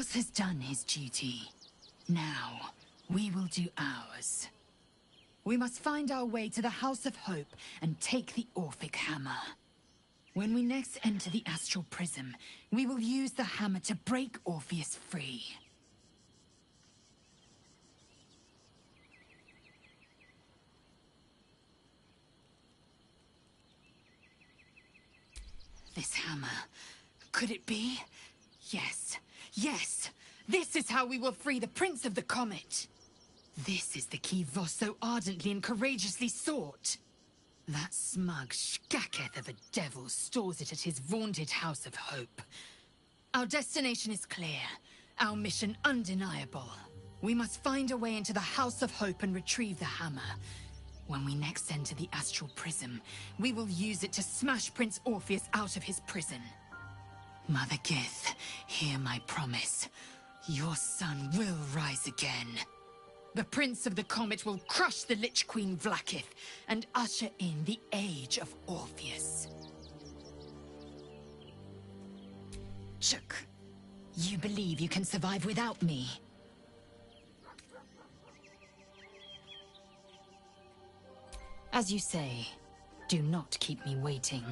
boss has done his duty. Now, we will do ours. We must find our way to the House of Hope and take the Orphic Hammer. When we next enter the Astral Prism, we will use the hammer to break Orpheus free. This hammer... could it be? Yes. Yes! This is how we will free the Prince of the Comet! This is the key Voss so ardently and courageously sought. That smug shkaketh of a devil stores it at his vaunted House of Hope. Our destination is clear. Our mission undeniable. We must find a way into the House of Hope and retrieve the hammer. When we next enter the Astral Prism, we will use it to smash Prince Orpheus out of his prison. Mother Gith, hear my promise. Your son will rise again. The Prince of the Comet will crush the Lich Queen Vlaakith and usher in the Age of Orpheus. Shook, you believe you can survive without me? As you say, do not keep me waiting.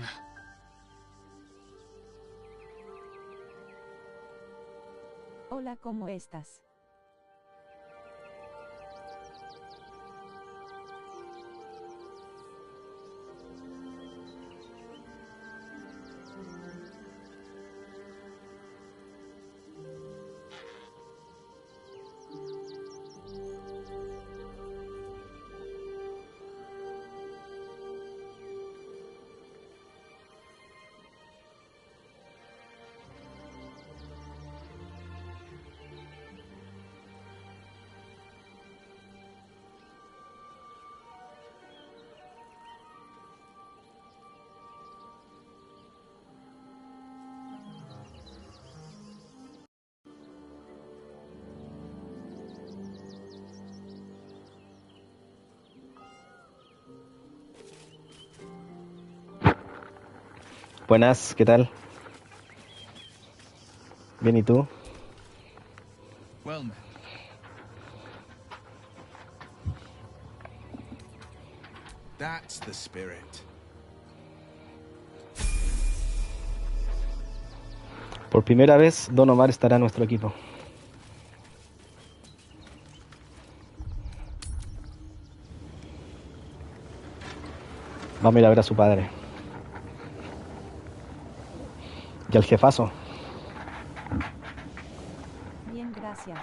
Hola, ¿cómo estás? Buenas, ¿qué tal? Bien, ¿y tú? Well, man. That's the spirit. Por primera vez, Don Omar estará en nuestro equipo. Vamos a ir a ver a su padre. Y al jefazo. Bien, gracias.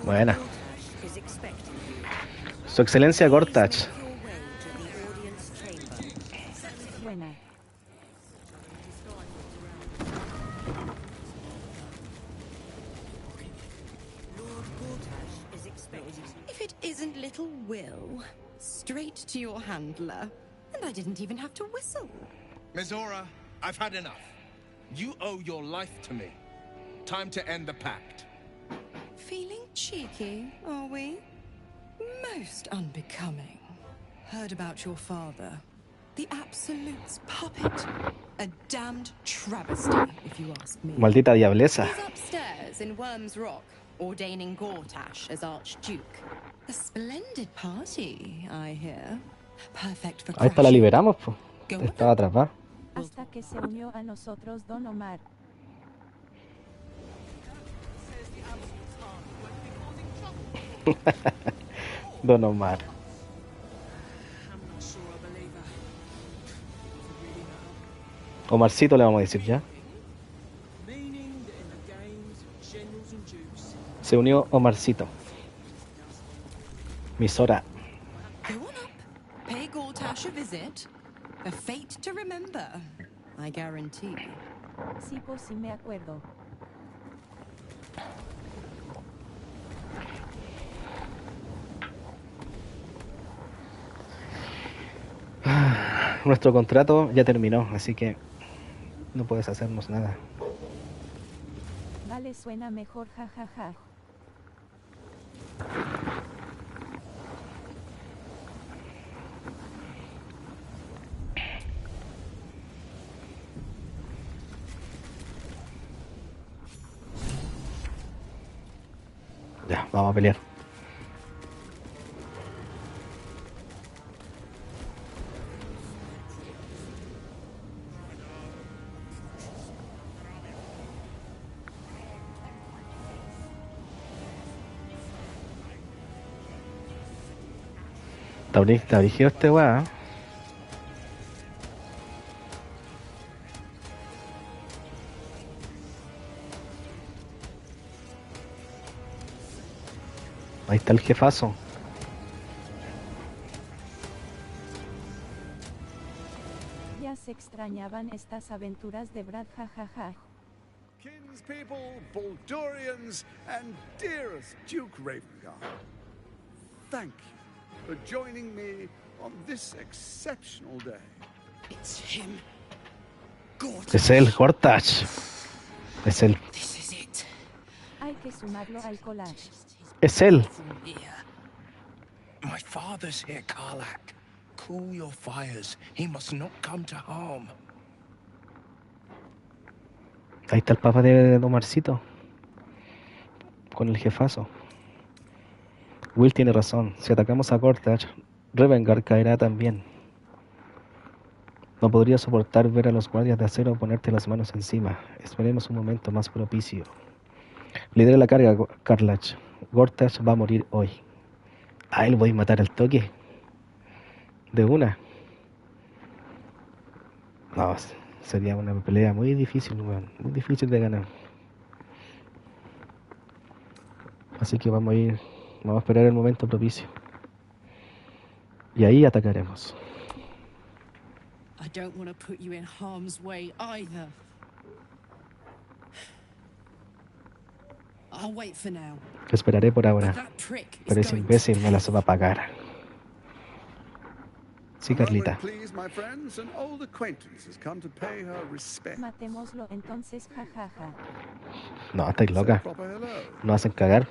Buena. Su excelencia Gortach. Buena. If it isn't little Will, straight to your handler. And I didn't even have to whistle. Mizora, I've had enough. You owe your life to me. Time to end the pact. Feeling cheeky, are we? Most unbecoming. Heard about your father. The Absolute's puppet. A damned travesty, if you ask me. Maldita diablesa. He's upstairs in Worm's Rock, ordaining Gortash as Archduke. A splendid party, I hear. Perfect for A esta la liberamos, pues. Go Estaba atrapada. Hasta que se unió a nosotros Don Omar. Don Omar. Omarcito le vamos a decir ya. Se unió Omarcito. Misora. Go on up. Pay Gortash a visit. A fate to remember, I guarantee. Sí, pues sí me acuerdo. Nuestro contrato ya terminó, así que no puedes hacernos nada. Vale, suena mejor, jajaja. vamos a pelear. Está brígido este weá. Ahí está el jefazo. Ya se extrañaban estas aventuras de Brad, jajaja. Kinspeople, Baldurians, and dearest Duke Ravengard, thank you for joining me on this exceptional day. It's him. God. Es él, Gortash. Es él. This is it. Hay que sumarlo al collage. Es él. From here. My father's here, Karlak. Cool your fires. He must not come to harm. Ahí está el papá de Domarcito. Con el jefazo. Will tiene razón. Si atacamos a Gortash, Revengard caerá también. No podría soportar ver a los guardias de acero ponerte las manos encima. Esperemos un momento más propicio. Lidera la carga, Karlach. Gortash va a morir hoy. A él voy a matar al toque. De una. No, sería una pelea muy difícil, weón. Muy difícil de ganar. Así que vamos a esperar el momento propicio. Y ahí atacaremos. I don't want to put you in harm's way either. I'll wait for now. Esperaré por ahora. That prick is Pero ese going to imbécil me las va a pagar. Sí, A Carlita. moment, please, my friends. An old acquaintance has come to pay her respect. Matémoslo entonces, jajaja. No, estáis Say a loca. proper hello. No hacen cagar.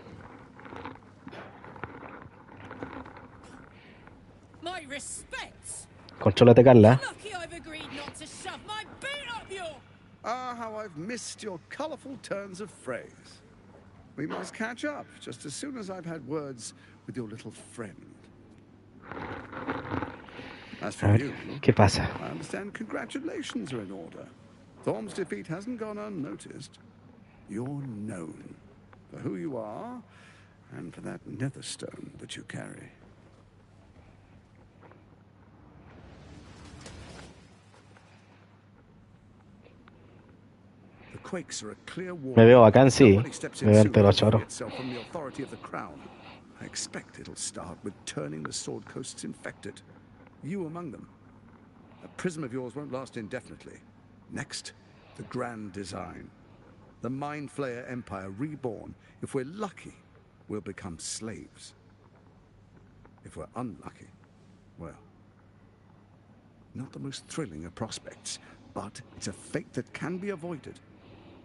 My respects. Contrólate, Carla. Lucky I've agreed not to shove my boot up your. Ah, how I've missed your colourful turns of phrase. We must catch up just as soon as I've had words with your little friend. As A for ver, you, ¿qué pasa? I understand congratulations are in order. Thorm's defeat hasn't gone unnoticed. You're known for who you are and for that netherstone that you carry. The quakes are a clear Me veo warning. bacán, sí. Nobody steps in Me veo soon entero enough to choro. free itself from the authority of the crown. I expect it'll start with turning the Sword Coasts infected. You among them. That prism of yours won't last indefinitely. Next, the grand design. The Mind Flayer Empire reborn. If we're lucky, we'll become slaves. If we're unlucky, well, not the most thrilling of prospects, but it's a fate that can be avoided.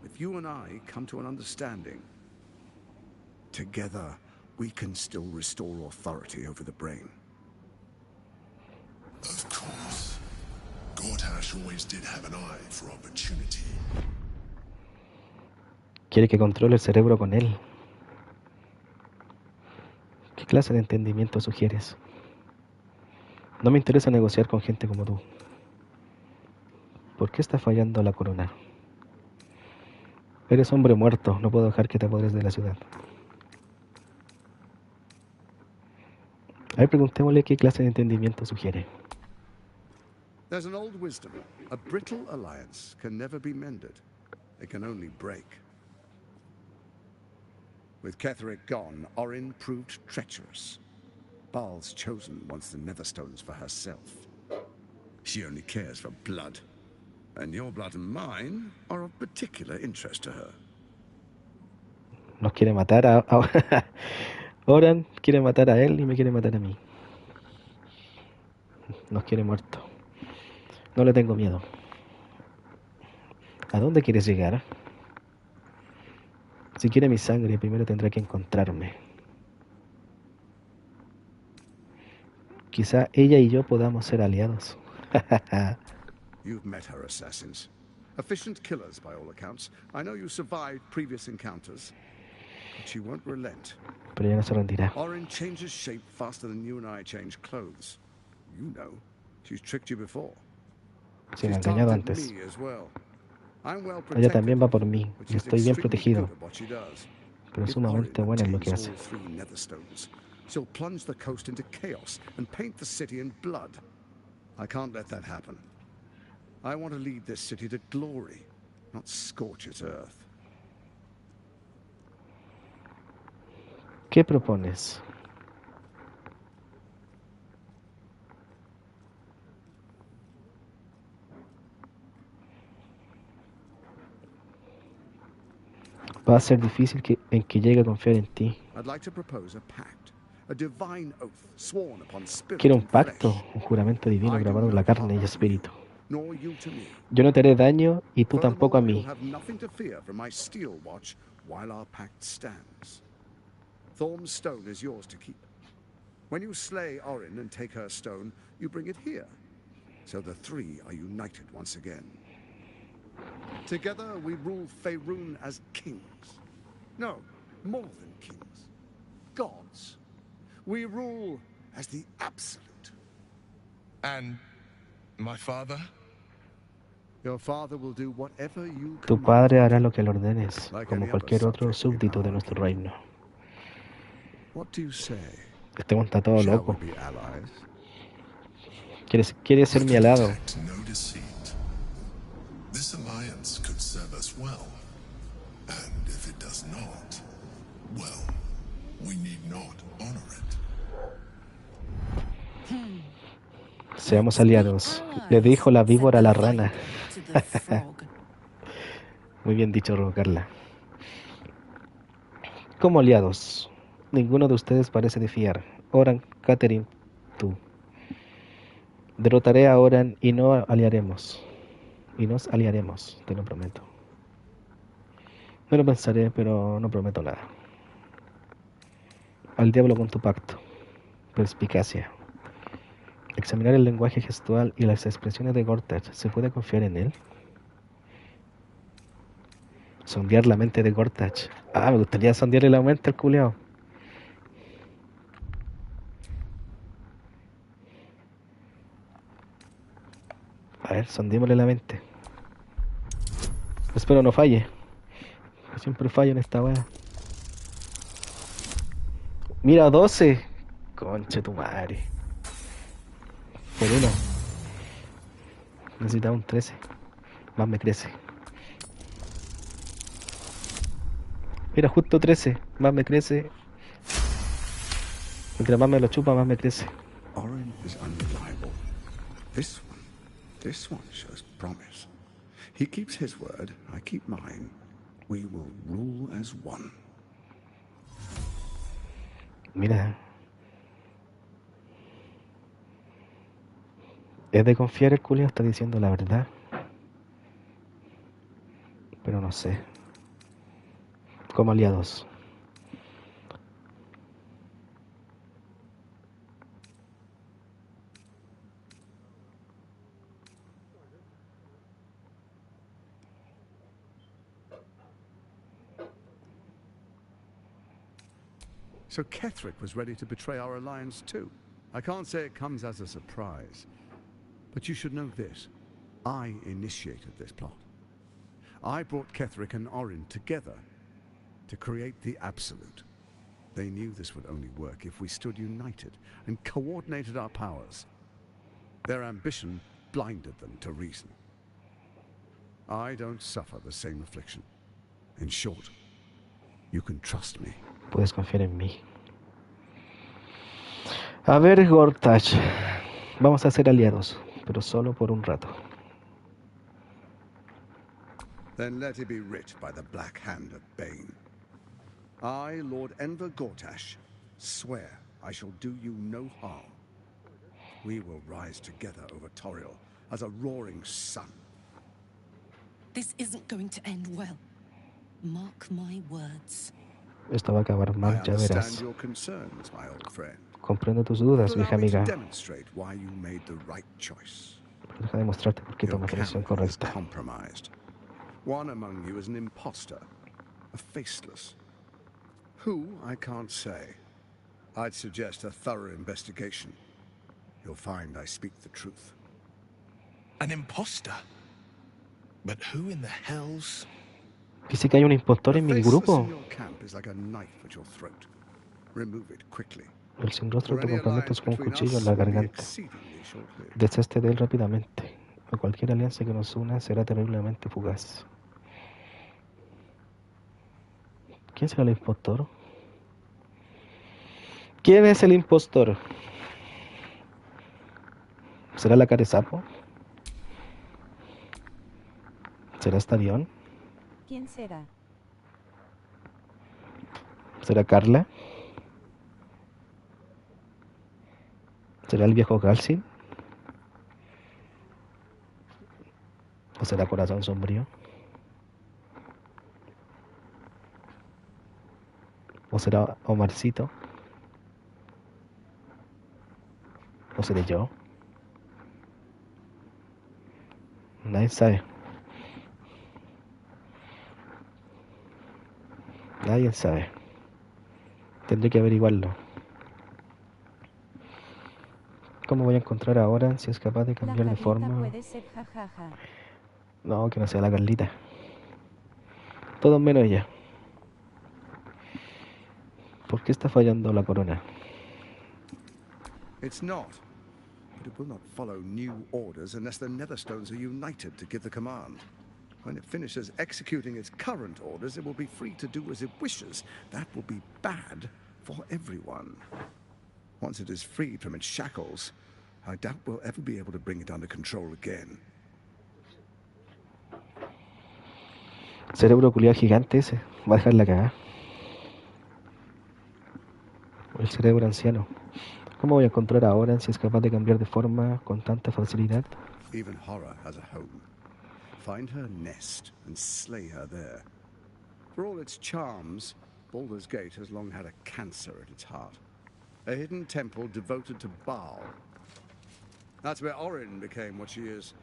If you and I come to an understanding, together we can still restore authority over the brain. Of course. Gortash always did have an eye for opportunity. Quiere que controle el cerebro con él. ¿Qué clase de entendimiento sugieres? No me interesa negociar con gente como tú. ¿Por qué está fallando la corona? Eres hombre muerto, no puedo dejar que te apoderes de la ciudad. A ver, preguntémosle qué clase de entendimiento sugiere. There's an old wisdom. A brittle alliance can never be mended. It can only break. With Ketheric gone, Orin proved treacherous. Baal's chosen wants the Netherstones for herself. She only cares for blood. And your blood and mine are of particular interest to her. Nos quiere matar a Oran quiere matar a él y me quiere matar a mí. Nos quiere muerto. No le tengo miedo. ¿A dónde quieres llegar? Si quiere mi sangre, primero tendrá que encontrarme. Quizá ella y yo podamos ser aliados. You've met her assassins. Efficient killers, by all accounts. I know you survived previous encounters. but she won't relent. Pero ella no se rendirá. Orin changes shape faster than you and I change clothes. You know, she's tricked you before. Sí, me ha She's engañado targeted antes. me as well. I'm well Ella protected, también va por mí, but y she's estoy bien extremely protegido, good at what she does. pero If sumamente Orin buena en lo que obtains hace. all 3 Netherstones, she'll plunge the coast into chaos and paint the city in blood. I can't let that happen. I want to lead this city to glory, not scorch its earth. ¿Qué propones? Va a ser difícil en que llegue a confiar en ti. I'd like to propose a pact, a divine oath sworn upon spirit Quiero un and pacto, flesh. un juramento divino I do grabado en no la carne harm y to espíritu. you, nor you to me. Yo no te haré daño y tú tampoco a Furthermore, mí. you'll have nothing to fear from my steel watch while our pact stands. Thorm's stone is yours to keep. When you slay Orin and take her stone, you bring it here. So the 3 are united once again. Together we rule Faerun as kings. No, more than kings. Gods. We rule as the absolute. And my father? Your father will do whatever you Tu command. padre hará lo que le ordenes, Like como any other cualquier otro subject in súbdito de our nuestro kingdom. reino. What do you say? Este hombre está todo Shall loco. we be allies? Quiere ser We mi can aliado. detect no deceit. This alliance could serve us well. And if it does not, well, we need not honor it. Seamos aliados. Le dijo la víbora a la rana. Muy bien dicho, Carla. Como aliados. Ninguno de ustedes parece de fiar. Oran, Catherine, tú. Derrotaré a Oran y nos aliaremos, te lo prometo. No lo pensaré, pero no prometo nada. Al diablo con tu pacto. Perspicacia. Examinar el lenguaje gestual y las expresiones de Gortach. ¿Se puede confiar en él? Sondear la mente de Gortach. Ah, me gustaría sondearle la mente al culeado. A ver, sondémosle la mente. Espero no falle. Siempre fallo en esta wea. Mira, 12. Conche tu madre. Por 1. Necesitaba un 13. Más me crece. Mira, justo 13. Más me crece. Mientras más me lo chupa, más me crece. Orin is unreliable. This one shows promise. He keeps his word, I keep mine. We will rule as one. Mira. Es de confiar el culiao, está diciendo la verdad. Pero no sé. Como aliados. So Ketherick was ready to betray our alliance too. I can't say it comes as a surprise. But you should know this. I initiated this plot. I brought Ketherick and Orin together to create the Absolute. They knew this would only work if we stood united and coordinated our powers. Their ambition blinded them to reason. I don't suffer the same affliction. In short, you can trust me. Puedes confiar en mí. A ver, Gortach. Vamos a ser aliados, pero solo por un rato. Then let it be writ by the black hand of Bane. I, Lord Enver Gortash, swear I shall do you no harm. We will rise together over Toriel as a roaring sun. This isn't going to end well. Mark my words. Esto va a acabar I mal, ya understand verás. your concerns, my old friend. Comprendo tus dudas, But allow vieja me to amiga. demonstrate why you made the right choice. Pero deja de mostrarte por qué Your tomas la decisión camp is correcta. compromised. One among you is an imposter, a faceless. Who, I can't say. I'd suggest a thorough investigation. You'll find I speak the truth. An imposter? But who in the hell's... Dice que hay un impostor The en mi faceless grupo. in your camp is like a knife at your throat. Remove it quickly. El sin rostro For tu any complemento alliance es con un between cuchillo en us la will be garganta. exceedingly short-lived. Deshazte de él rápidamente. O cualquier alianza que nos una será terriblemente fugaz. ¿Quién será el impostor? ¿Quién es el impostor? ¿Será la cara de sapo? ¿Será este avión? ¿Quién será? ¿Será Carla? ¿Será el viejo Galsin? ¿O será Corazón Sombrío? ¿O será Omarcito? ¿O seré yo? Nadie sabe. Nadie sabe. Tendré que averiguarlo. ¿Cómo voy a encontrar ahora si es capaz de La cambiar de Carlita forma? puede ser jajaja. No, que no sea la Carlita. Todo menos ella. ¿Por qué está fallando la corona? It's not. But it will not follow new orders unless the Netherstones are united to give the command. When it finishes executing its current orders, it will be free to do as it wishes. That will be bad for everyone. Once it is freed from its shackles, I doubt we'll ever be able to bring it under control again. Cerebro culiado gigante ese. Va a dejar la cagada. El cerebro anciano. ¿Cómo voy a encontrar ahora si es capaz de cambiar de forma con tanta facilidad? Even horror has a home. Find her nest and slay her there. For all its charms, Baldur's Gate has long had a cancer at its heart. A hidden temple devoted to Baal. That's where Orin became what she is,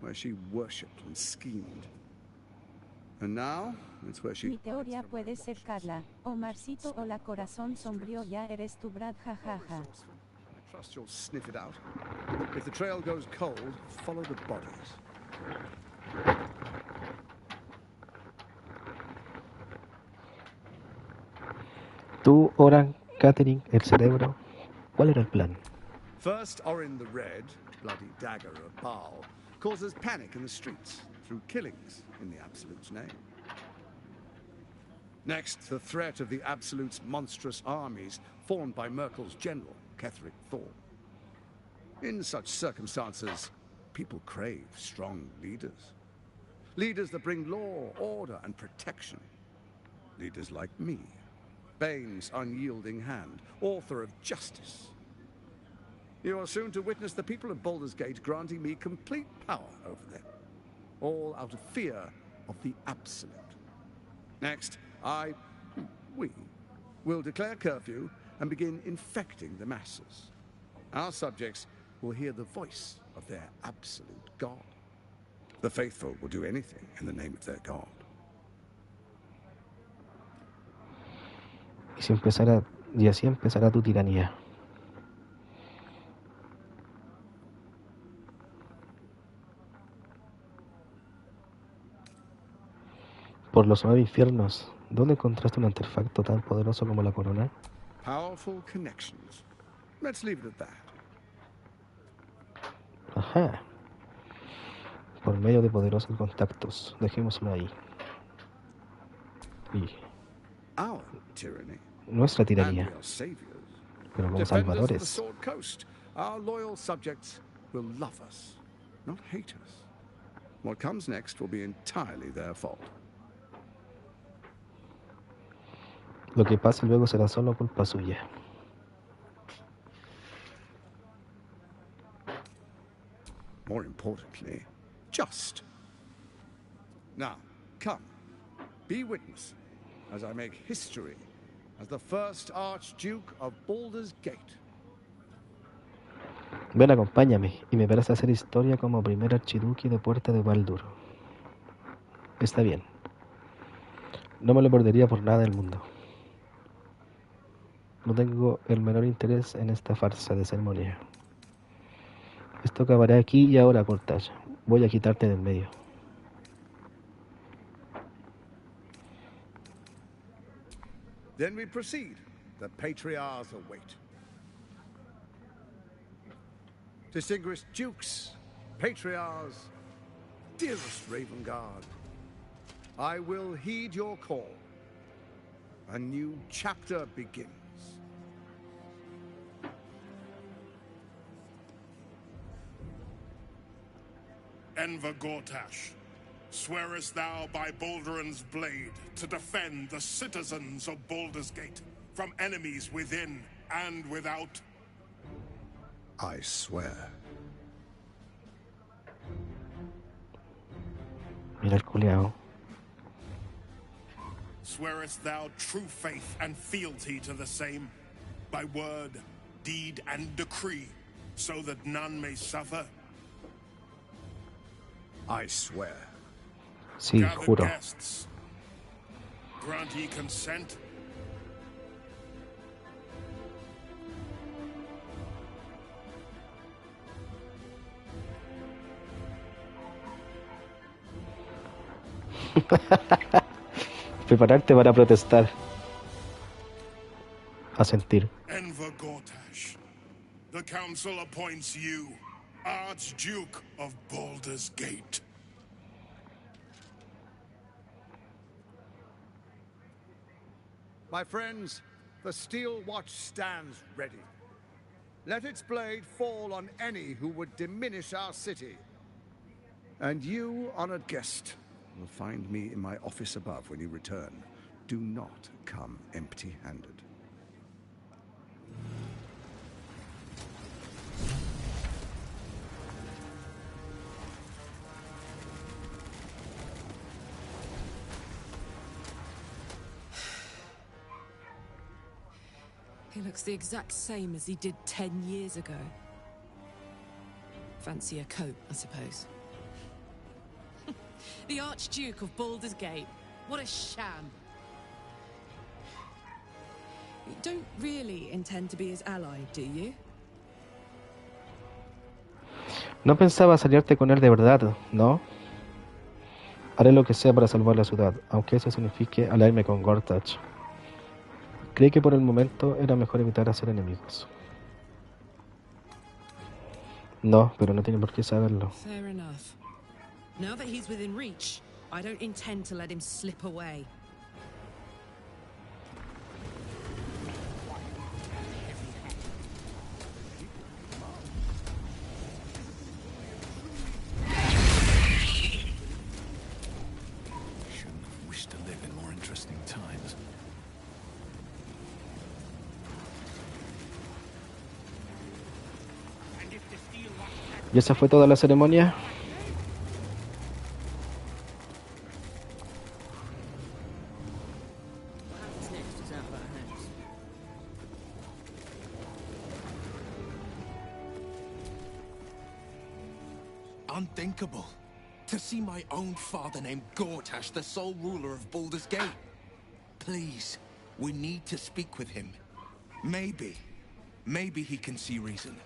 where she worshipped and schemed. And now, it's where she... Mi teoría puede ser Carla, Omarcito o la Corazón Sombrío. Ya eres tu Brad, jajaja. I trust you'll sniff it out. If the trail goes cold, follow the bodies. Tú, Oran, Catherine, el cerebro. ¿Cuál era el plan? First, Orin the Red, bloody dagger of Baal, causes panic in the streets through killings in the Absolute's name. Next, the threat of the Absolute's monstrous armies formed by Merkel's general, Ketheric Thorn. In such circumstances, people crave strong leaders. Leaders that bring law, order, and protection. Leaders like me, Bane's unyielding hand, author of justice. You are soon to witness the people of Baldur's Gate granting me complete power over them, all out of fear of the Absolute. Next, we will declare curfew and begin infecting the masses. Our subjects will hear the voice of their absolute God. The faithful will do anything in the name of their God. Y así empezará tu tiranía. Por los 9 infiernos, ¿dónde encontraste un artefacto tan poderoso como la corona? Powerful connections. Let's leave it at that. Ajá. Por medio de poderosos contactos. Dejémoslo ahí. Y Our tyranny. nuestra And tiranía. we are saviors. Pero como Defenders of the salvadores. Sword Coast. Our loyal subjects will love us, not hate us. What comes next will be entirely their fault. Lo que pase luego será solo culpa suya. More importantly, just. Now, come, be witness as I make history as the first Archduke of Baldur's Gate. Ven, acompáñame y me verás hacer historia como primer archiduque de Puerta de Baldur. Está bien. No me lo perdería por nada del mundo. No tengo el menor interés en esta farsa de ceremonia. Esto acabará aquí y ahora, Gortash. Voy a quitarte del medio. Then we proceed. The patriarchs await. Distinguished dukes, patriarchs, dearest Ravengard, I will heed your call. A new chapter begins. Enver Gortash, swearest thou by Balduran's blade to defend the citizens of Baldur's Gate from enemies within and without? I swear. Mira el culiao. Swearest thou true faith and fealty to the same, by word, deed, and decree, so that none may suffer? I swear. Sí, Gather juro. guests. Grant ye consent? Prepararte para protestar. Asentir. Enver Gortash, the council appoints you Archduke of Baldur's Gate. My friends, the steel watch stands ready. Let its blade fall on any who would diminish our city. And you, honored guest, will find me in my office above when you return. Do not come empty-handed. He looks the exact same as he did 10 years ago. Fancy a coat, I suppose. The Archduke of Baldur's Gate. What a sham. You don't really intend to be his ally, do you? No pensaba salirte con él de verdad, ¿no? Haré lo que sea para salvar la ciudad, aunque eso signifique aliarme con Gortash. Creí que por el momento era mejor evitar hacer enemigos. No, pero no tiene por qué saberlo. Fair enough. Now that he's within reach, I don't intend to let him slip away. Shouldn't have wished to live in more interesting times. ¿Y esa fue toda la ceremonia? Unthinkable. To see my own father named Gortash, the sole ruler of Baldur's Gate. Please, we need to speak with him. Maybe he can see reason.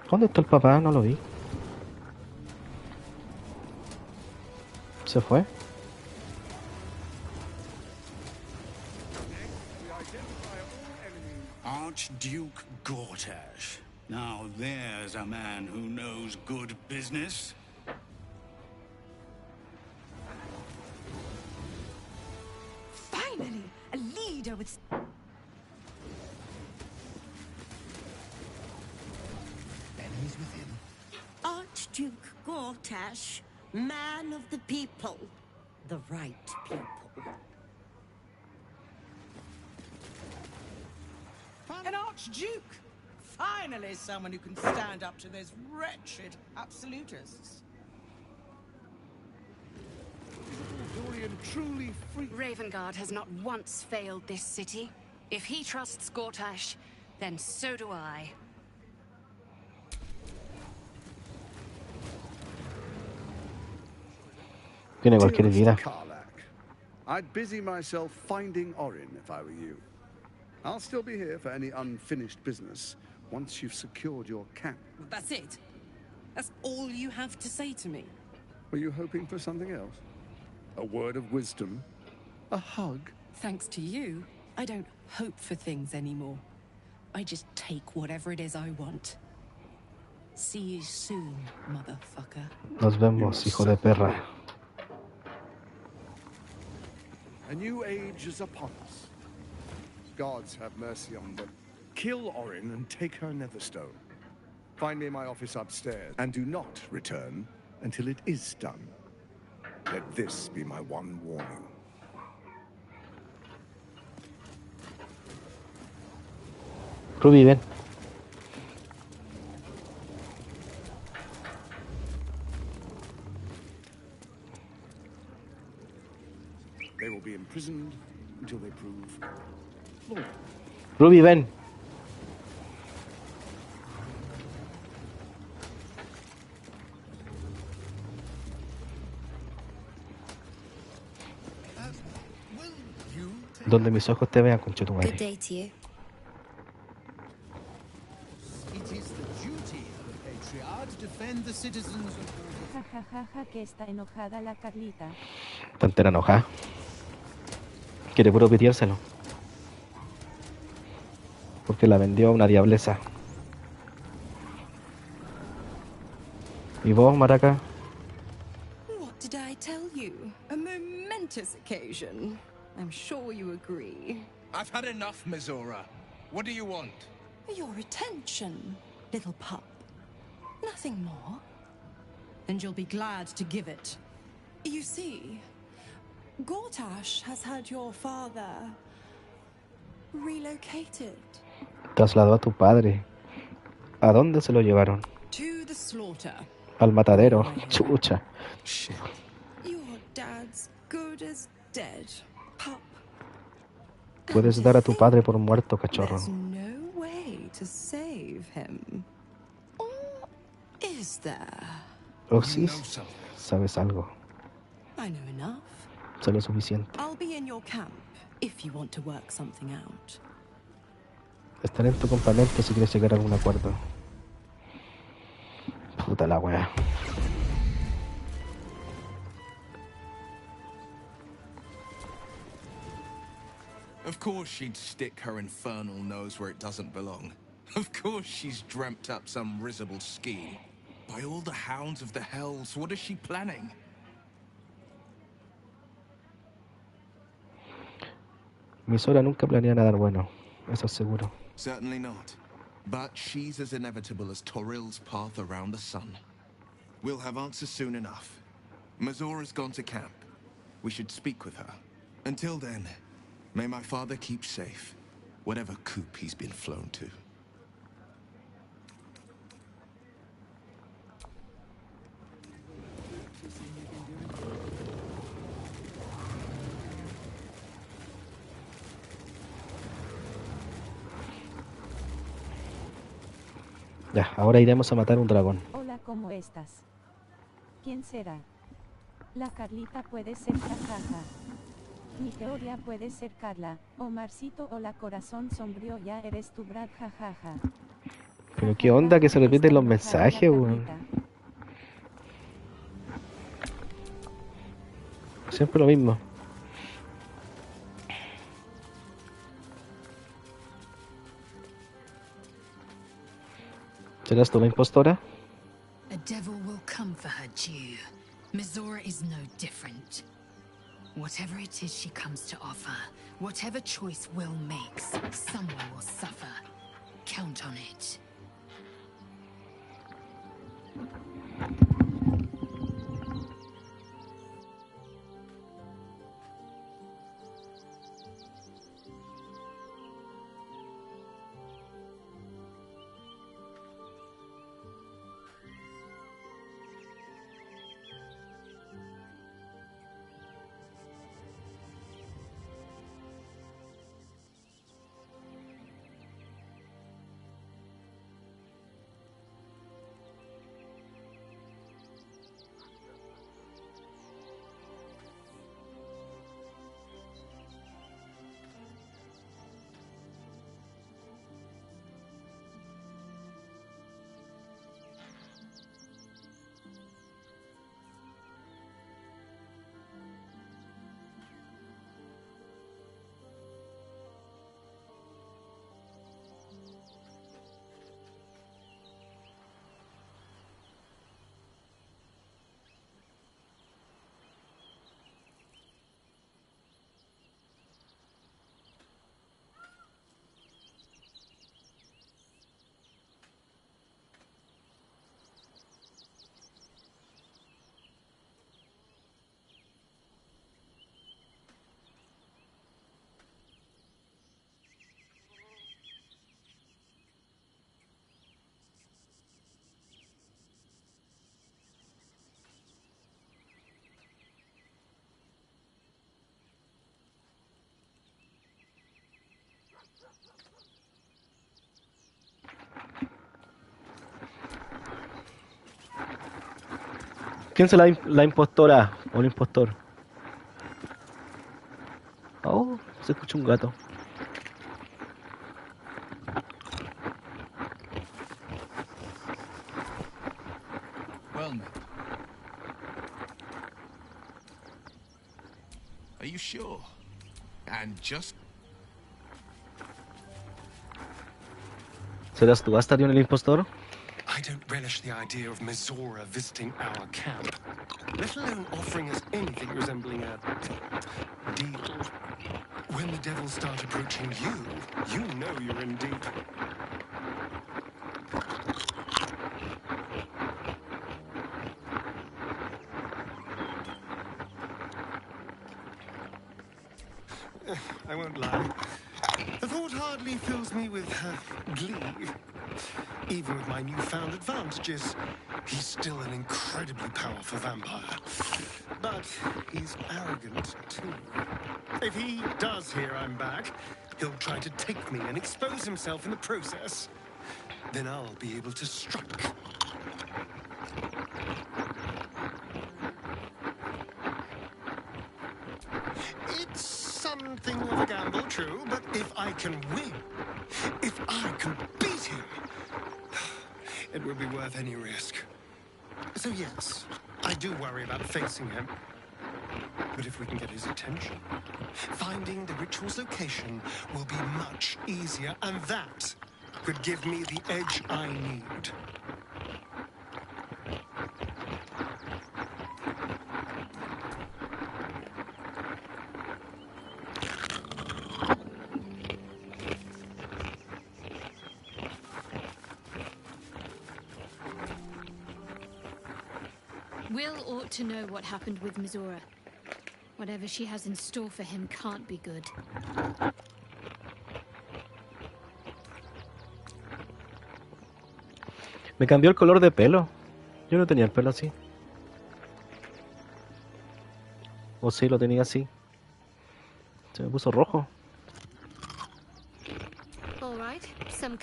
¿Dónde está el papá? No lo vi. ¿Se fue? Archduke Gortash. Now there's a man who knows good business. Finally, a leader with... Enemies within. Archduke Gortash, man of the people, the right people. An Archduke! Finally, someone who can stand up to those wretched absolutists. Dorian truly free. Ravengard has not once failed this city. If he trusts Gortash, then so do I. Tiene cualquier vida. Karlach, I'd busy myself finding Orin if I were you. I'll still be here for any unfinished business once you've secured your camp. That's it? That's all you have to say to me? Were you hoping for something else? A word of wisdom? A hug? Thanks to you, I don't hope for things anymore. I just take whatever it is I want. See you soon, motherfucker. Nos vemos, hijo de perra. A new age is upon us. Gods have mercy on them. Kill Orin and take her Netherstone. Find me in my office upstairs, and do not return until it is done. Let this be my one warning. Ruby, ven. They will be imprisoned until they prove flawed. Ruby, ven. Donde mis ojos te vean, conchetumare. Good day to you. It is the duty of a patriarch to defend the citizens of Ja ja ja ja, que está enojada la Carlita. Está entera enojada. Quiere puro pitiárselo. Porque la vendió a una diablesa. ¿Y vos, maraca? What did I tell you? A momentous occasion. I'm sure you agree. I've had enough, Mizora. What do you want? Your attention, little pup. Nothing more. And you'll be glad to give it. You see, Gortash has had your father relocated. Trasladó a tu padre. ¿A dónde se lo llevaron? To the slaughter. Al matadero. Chucha. Shit. Your dad's good as dead, pup. Puedes dar a tu padre por muerto, cachorro. There's no way to save him. Or is there? Oxys, sabes algo. I know enough. Sé lo suficiente. I'll be in your camp if you want to work something out. Estaré en tu campamento si quieres llegar a algún acuerdo. Puta la wea. Of course she'd stick her infernal nose where it doesn't belong. Of course she's dreamt up some risible scheme. By all the hounds of the hells, what is she planning? Misora nunca planea nada bueno, eso es seguro. Certainly not. But she's as inevitable as Toril's path around the sun. We'll have answers soon enough. Mazora's gone to camp. We should speak with her. Until then, may my father keep safe, whatever coop he's been flown to. Ya, ahora iremos a matar un dragón. Hola, ¿cómo estás? ¿Quién será? La Carlita puede ser jajaja. Mi teoría puede ser Carla, Omarcito o la corazón sombrío ya eres tu Brad jajaja. Pero qué onda que se repiten los mensajes, weón. Siempre lo mismo. ¿Serás tú la impostora? A devil will come for her due. Mizora is no different. Whatever it is she comes to offer, whatever choice Will makes, someone will suffer. Count on it. ¿Quién es la impostora o el impostor? Oh, se escucha un gato. Well met. Are you sure? And just... ¿Serás tú, Astarion, el impostor? I don't relish the idea of Mizora visiting our camp, let alone offering us anything resembling a deal. When the devils start approaching you, you know you're in deep. I won't lie. The thought hardly fills me with glee. Even with my newfound advantages, he's still an incredibly powerful vampire. But he's arrogant, too. If he does hear I'm back, he'll try to take me and expose himself in the process. Then I'll be able to strike. It's something of a gamble, true, but if I can win, if I can beat him, it would be worth any risk. So yes, I do worry about facing him. But if we can get his attention, finding the ritual's location will be much easier, and that could give me the edge I need. Will ought to know what happened with Mizora. Whatever she has in store for him can't be good. Me cambió el color de pelo. Yo no tenía el pelo así. O sí, lo tenía así. Se me puso rojo. All right, some...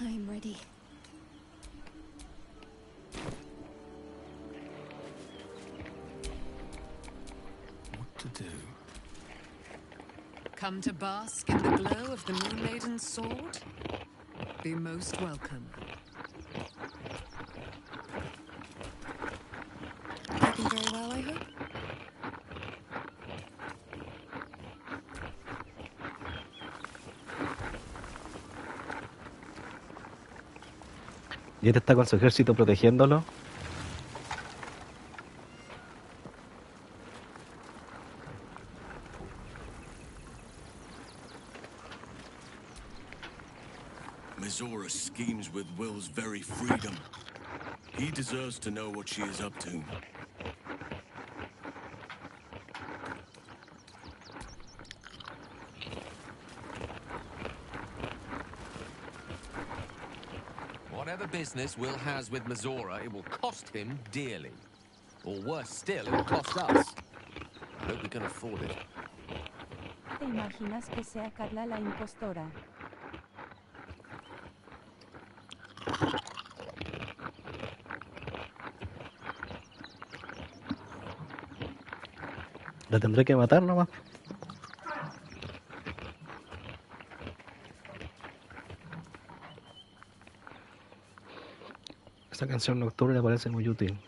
I'm ready. What to do? Come to bask in the glow of the moon-laden sword? Be most welcome. Working very well, I hope? Y este está con su ejército protegiéndolo. Mizora schemes with Will's very freedom. He deserves to know what she is up to. Whatever business Will has with Mizora, it will cost him dearly. Or worse still, it will cost us. I hope we can afford it. ¿Te imaginas que sea Carla la impostora? La tendré que matar nomás. Esta canción nocturna le parece muy útil.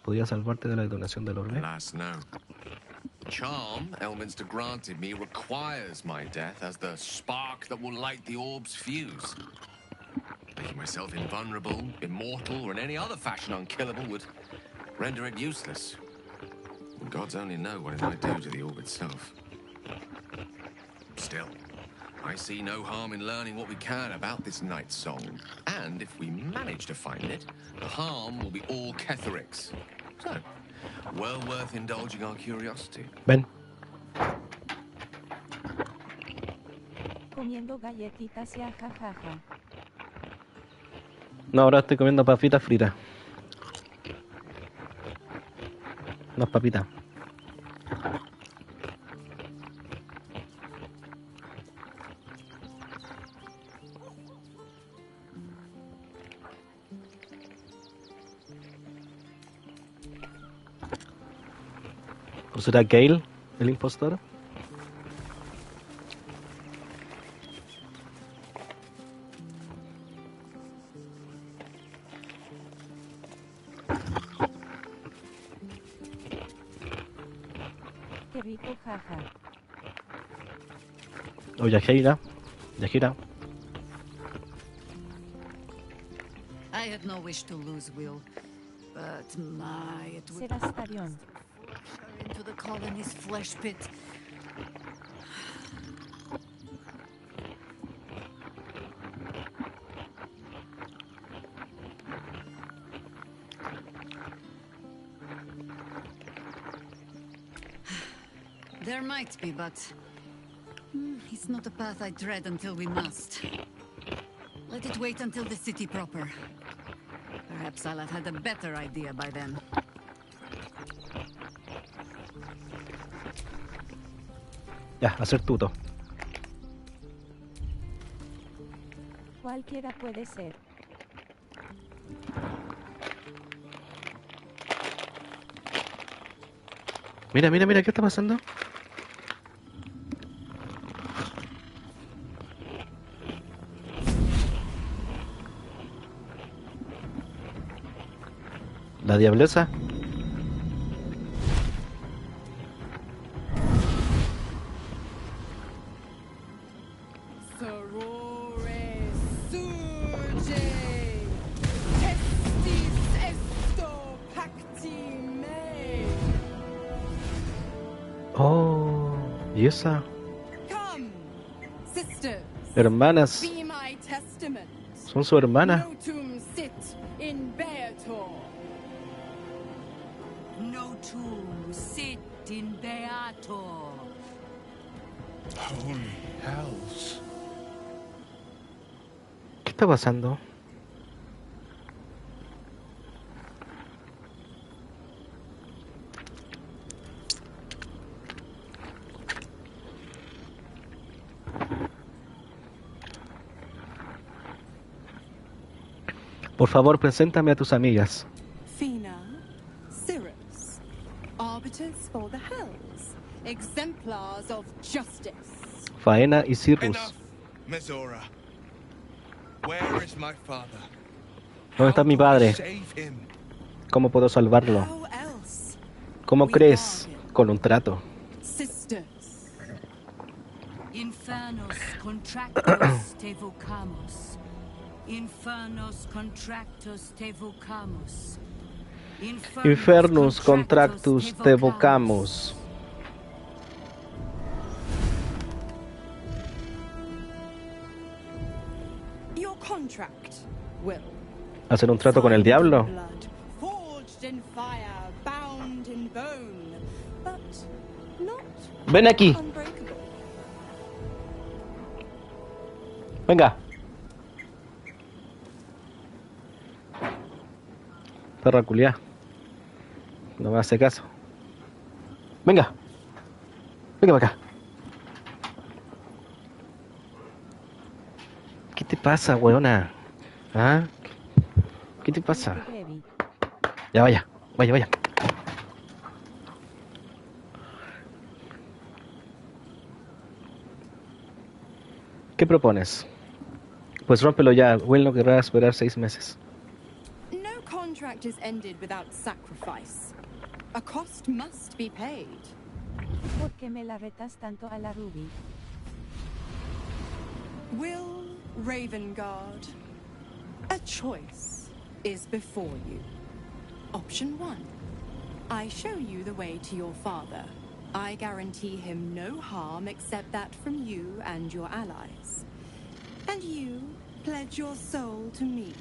Podría salvarte de la detonación del orbe. Alas, no. Charm Elminster granted me requires my death as the spark that will light the orb's fuse. Making myself invulnerable, immortal, or in any other fashion unkillable would render it useless. And gods only know what it might do to the orb itself. Still, I see no harm in learning what we can about this night song. And if we manage to find it, the harm will be all Ketheric's. So, well worth indulging our curiosity. Ven. Comiendo galletitas ya jajaja. No, ahora estoy comiendo papitas fritas. Unas papitas. ¿O será Gale el impostor? Qué rico, jaja. O Yajeira. Yajeira. I had no wish to lose Will, but my, it would Será Starion. her into the colony's flesh pit. There might be, but it's not a path I tread until we must. Let it wait until the city proper. Perhaps I'll have had a better idea by then. Ya, hacer tuto. Cualquiera puede ser. Mira, mira, mira, ¿qué está pasando? La diablesa. Oh, ¿y esa? Come, sisters, Hermanas. be my testament. Son su hermana. Notum sit in Beator. Notum sit in Beator. Holy hells. ¿Qué está pasando? Por favor, preséntame a tus amigas. Fina, Cirrus, arbiters for the hells, exemplars of justice. Faena y Cirrus. Enough, Mizora. Where is my father? ¿Dónde está mi padre? Save him. ¿Cómo puedo salvarlo? How else? ¿Cómo crees? Con un trato. Sisters. Infernos contractos te vocamos. Infernos contractos te vocamos. Infernus contractus te vocamos. Your contract, Will. ¿Hacer un trato con el diablo? Blood, forged in fire, bound in bone, but not Ven aquí. unbreakable. Venga. Perra culiá. No me hace caso. Venga. Venga para acá. ¿Qué te pasa, weona? ¿Ah? ¿Qué te pasa? Ya vaya, vaya, vaya. ¿Qué propones? Pues rómpelo ya. Will no querrá esperar 6 meses. No contract is ended without sacrifice. A cost must be paid. ¿Por qué me la retas tanto a la Ruby? Will Ravengard, a choice is before you. Option 1. I show you the way to your father. I guarantee him no harm except that from you and your allies. And you pledge your soul to me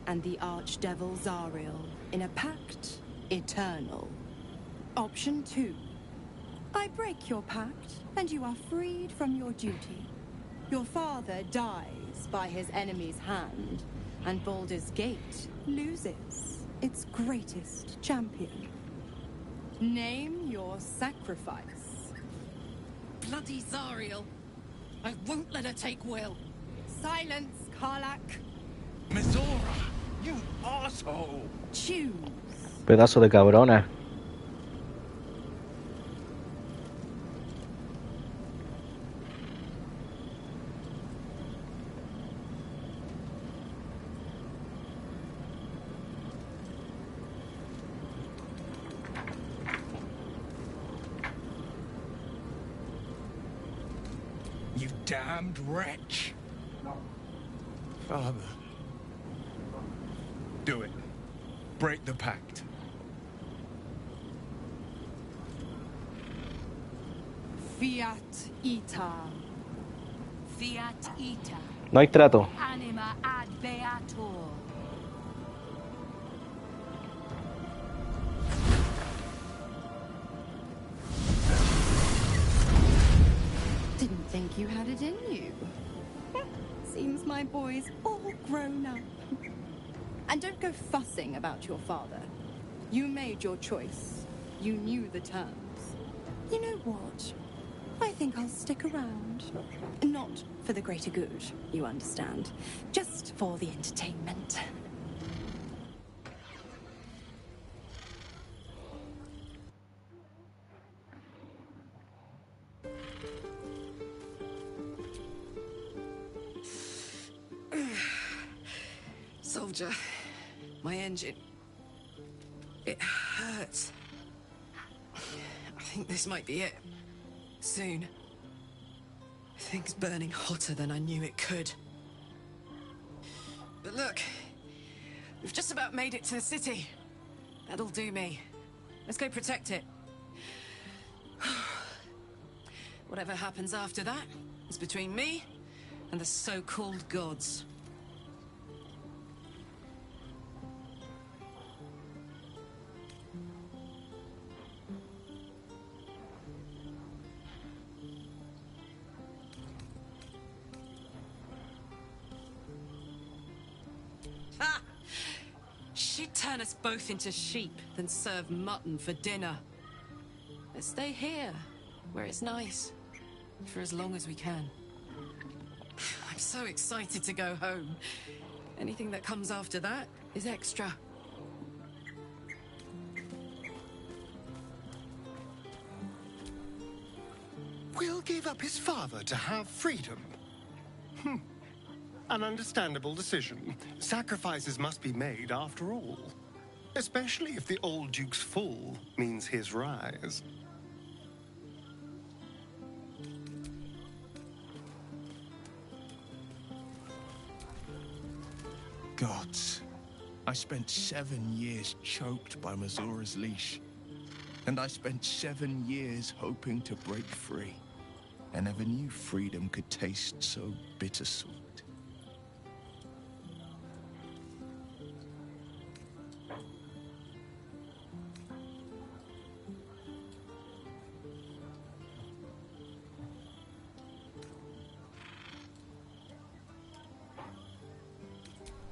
and the Archdevil Zariel in a pact eternal. Option 2. I break your pact and you are freed from your duty. Your father dies by his enemy's hand, and Baldur's Gate loses its greatest champion. Name your sacrifice. Bloody Zariel. I won't let her take Will. Silence, Karlak. Mizora, you asshole! Choose. Pedazo de cabrona. You damned wretch. Father. Do it. Break the pact. Fiat ita. Fiat ita. No hay trato. Anima ad beator. Didn't think you had it in you. Seems my boy's all grown up. And don't go fussing about your father. You made your choice. You knew the terms. You know what? I think I'll stick around. Not for the greater good, you understand. Just for the entertainment. Soldier, my engine. It hurts. I think this might be it. Soon. Things burning hotter than I knew it could. But look, we've just about made it to the city. That'll do me. Let's go protect it. Whatever happens after that is between me and the so-called gods. Ha! She'd turn us both into sheep, then serve mutton for dinner. Let's stay here, where it's nice, for as long as we can. I'm so excited to go home. Anything that comes after that is extra. Will gave up his father to have freedom. An understandable decision. Sacrifices must be made after all. Especially if the old Duke's fall means his rise. Gods. I spent 7 years choked by Mazora's leash. And I spent 7 years hoping to break free. I never knew freedom could taste so bittersweet.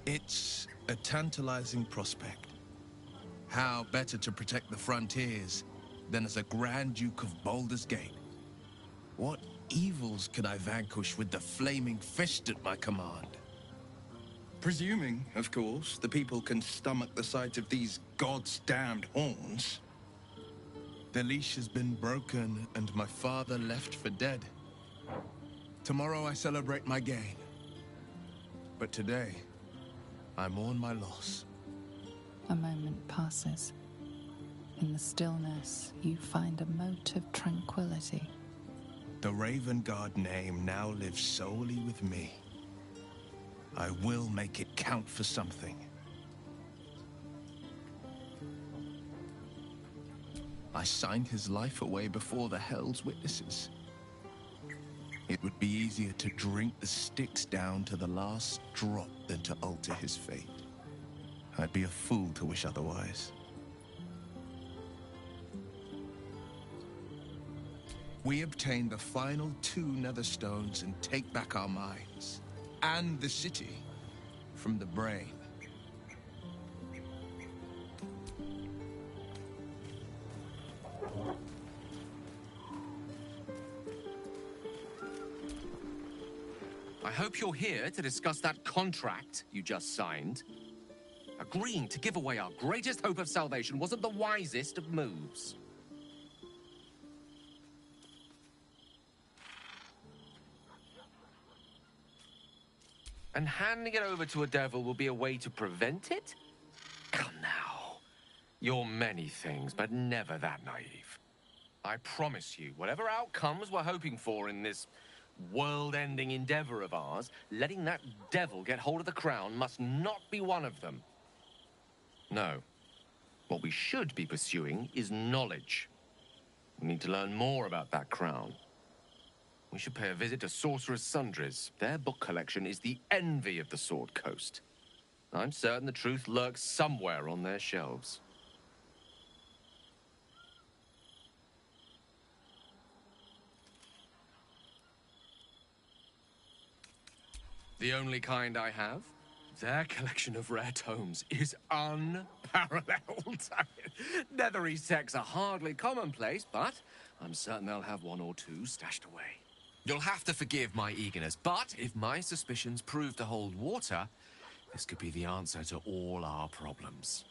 It's a tantalizing prospect. How better to protect the frontiers than as a Grand Duke of Baldur's Gate? What evils could I vanquish with the flaming fist at my command? Presuming, of course, the people can stomach the sight of these gods' damned horns. The leash has been broken and my father left for dead. Tomorrow I celebrate my gain. But today, I mourn my loss. A moment passes. In the stillness, you find a mote of tranquility. The Raven Guard name now lives solely with me. I will make it count for something. I signed his life away before the Hell's Witnesses. It would be easier to drink the Styx down to the last drop than to alter his fate. I'd be a fool to wish otherwise. We obtain the final 2 Netherstones and take back our minds. And the city from the brain. I hope you're here to discuss that contract you just signed. Agreeing to give away our greatest hope of salvation wasn't the wisest of moves. And handing it over to a devil will be a way to prevent it? Come now. You're many things, but never that naive. I promise you, whatever outcomes we're hoping for in this world-ending endeavor of ours, letting that devil get hold of the crown must not be one of them. No. What we should be pursuing is knowledge. We need to learn more about that crown. We should pay a visit to Sorcerer's Sundries. Their book collection is the envy of the Sword Coast. I'm certain the truth lurks somewhere on their shelves. The only kind I have? Their collection of rare tomes is unparalleled. Nethery sects are hardly commonplace, but I'm certain they'll have one or two stashed away. You'll have to forgive my eagerness, but if my suspicions prove to hold water, this could be the answer to all our problems.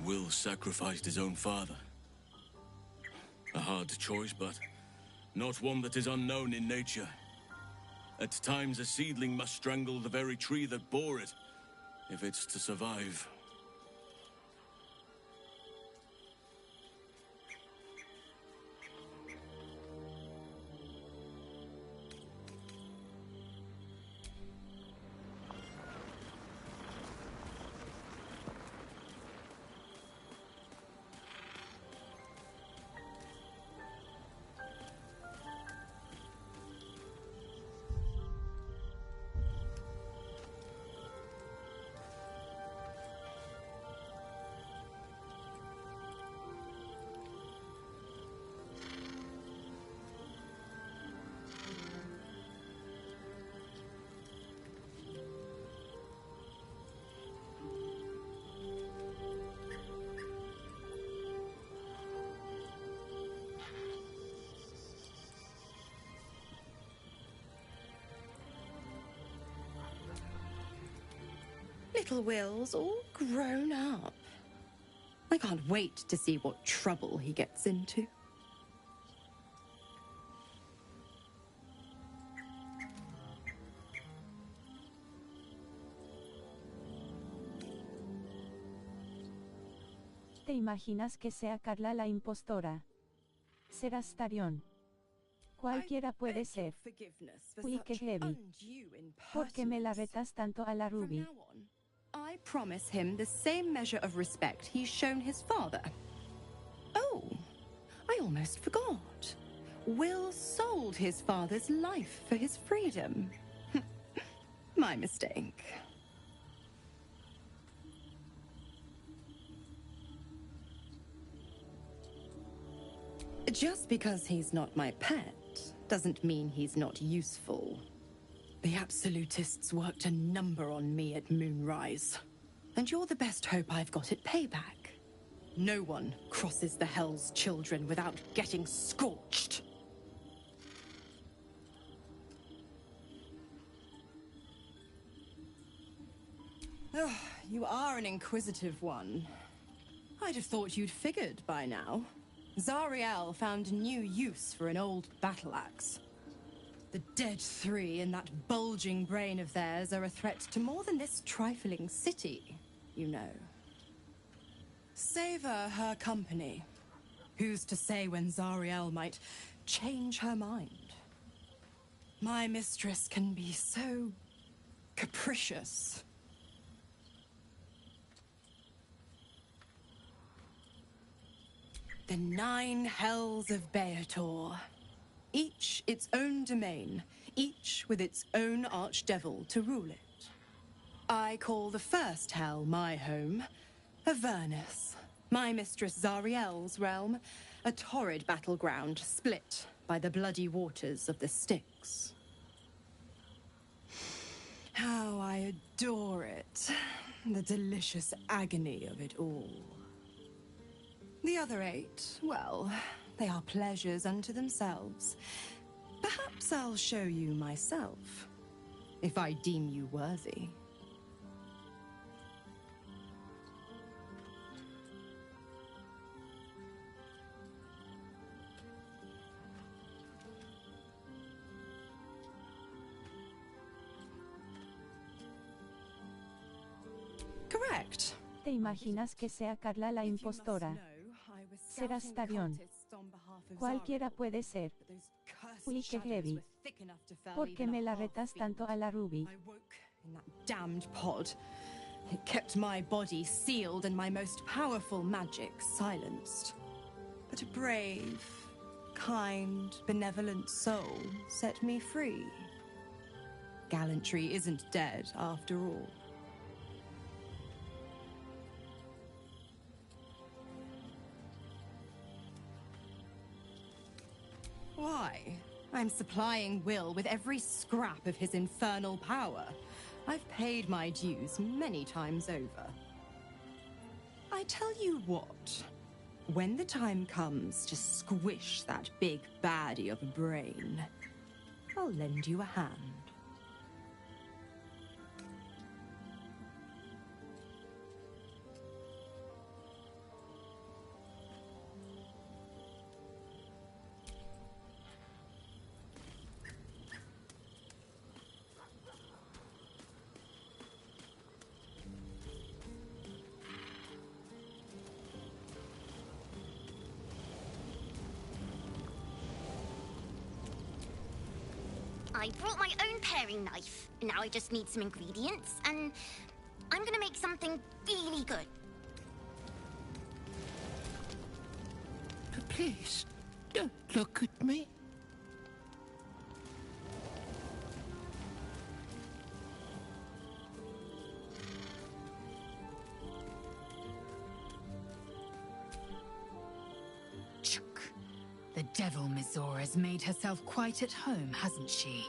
Will sacrificed his own father. A hard choice, but not one that is unknown in nature. At times, a seedling must strangle the very tree that bore it, if it's to survive. Little Will's all grown up. I can't wait to see what trouble he gets into. ¿Te imaginas que sea Carla la impostora? Serás Tarion. Cualquiera puede ser. Uy, qué heavy. ¿Por qué me la retas tanto a la Ruby? I promise him the same measure of respect he's shown his father. Oh, I almost forgot. Will sold his father's life for his freedom. My mistake. Just because he's not my pet doesn't mean he's not useful. The Absolutists worked a number on me at Moonrise. And you're the best hope I've got at payback. No one crosses the Hell's Children without getting scorched. Ugh, you are an inquisitive one. I'd have thought you'd figured by now. Zariel found new use for an old battle axe. The dead three in that bulging brain of theirs are a threat to more than this trifling city, you know. Savor her company. Who's to say when Zariel might change her mind? My mistress can be so capricious. The 9 hells of Beator. Each its own domain, each with its own archdevil to rule it. I call the first hell my home, Avernus, my mistress Zariel's realm, a torrid battleground split by the bloody waters of the Styx. How I adore it, the delicious agony of it all. The other 8, well, they are pleasures unto themselves. Perhaps I'll show you myself, if I deem you worthy. Correct. ¿Te imaginas que sea Carla la impostora? ser Astarion. Cualquiera puede ser. Uy, qué heavy. ¿Por qué me la retas tanto a la Ruby? In that damned pod. It kept my body sealed and my most powerful magic silenced. But a brave, kind, benevolent soul set me free. Gallantry isn't dead after all. Why? I'm supplying Will with every scrap of his infernal power. I've paid my dues many times over. I tell you what, when the time comes to squish that big baddie of a brain, I'll lend you a hand. I brought my own paring knife. Now I just need some ingredients, and I'm gonna make something really good. Please, don't look at me. The devil Mizora has made herself quite at home, hasn't she?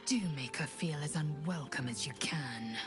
Do make her feel as unwelcome as you can.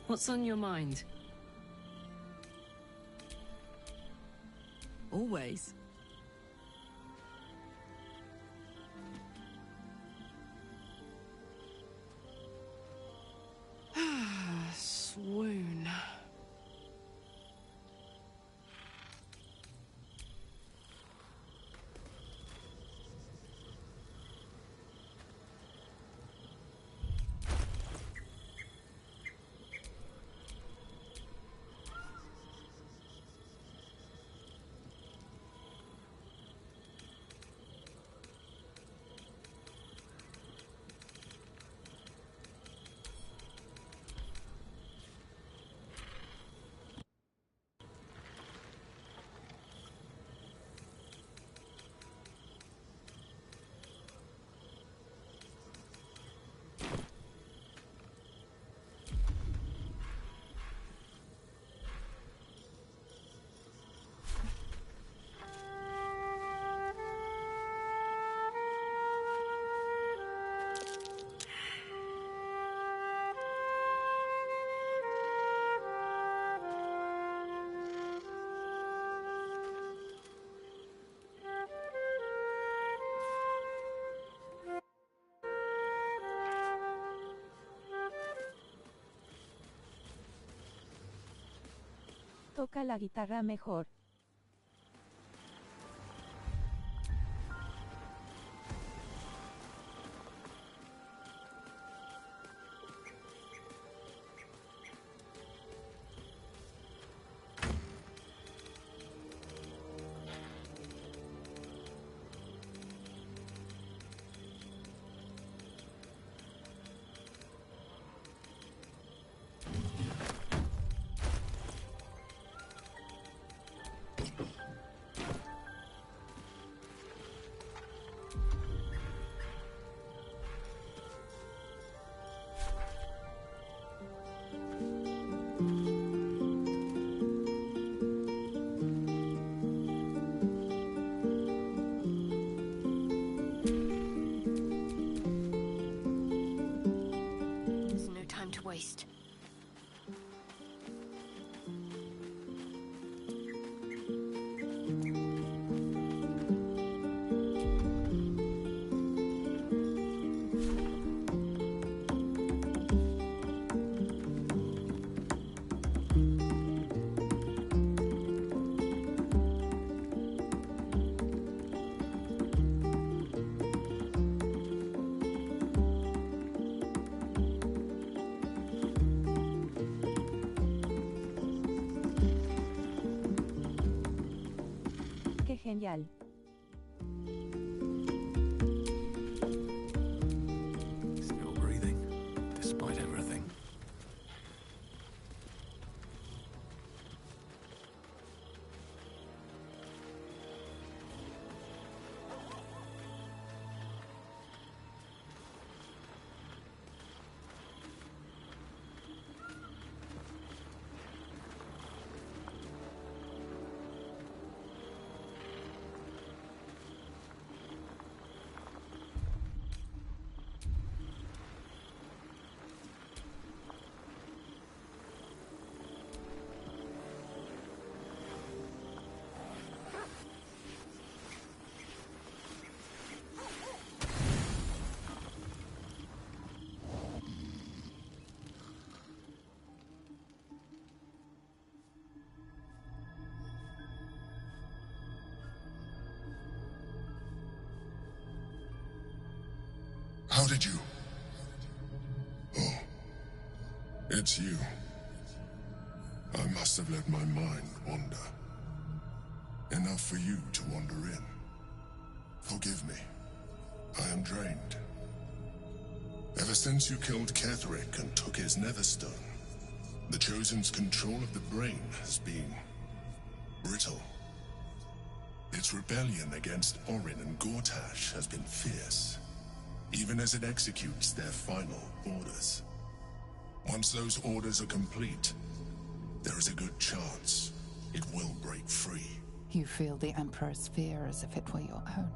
What's on your mind? Always. Swoon. Toca la guitarra mejor. There's no time to waste. Genial. Still breathing, despite everything. How did you? Oh, it's you. I must have let my mind wander. Enough for you to wander in. Forgive me. I am drained. Ever since you killed Ketherick and took his Netherstone, the Chosen's control of the brain has been brittle. Its rebellion against Orin and Gortash has been fierce, even as it executes their final orders. Once those orders are complete, there is a good chance it will break free. You feel the Emperor's fear as if it were your own.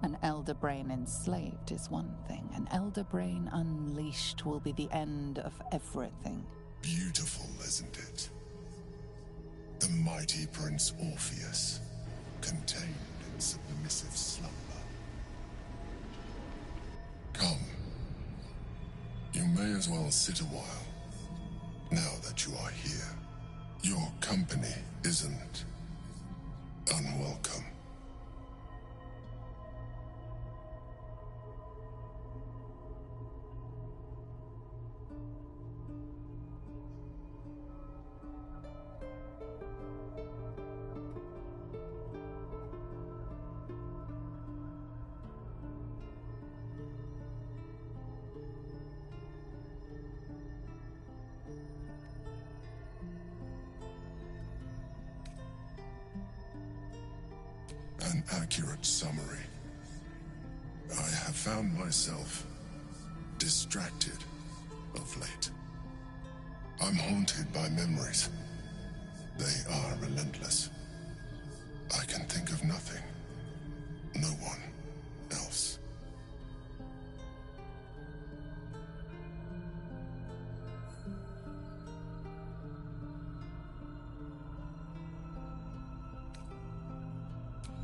An Elder Brain enslaved is one thing. An Elder Brain unleashed will be the end of everything. Beautiful, isn't it? The mighty Prince Orpheus, contained in submissive slumber. Come. You may as well sit a while, now that you are here. Your company isn't unwelcome. An accurate summary. I have found myself distracted of late. I'm haunted by memories. They are relentless. I can think of nothing. No one else.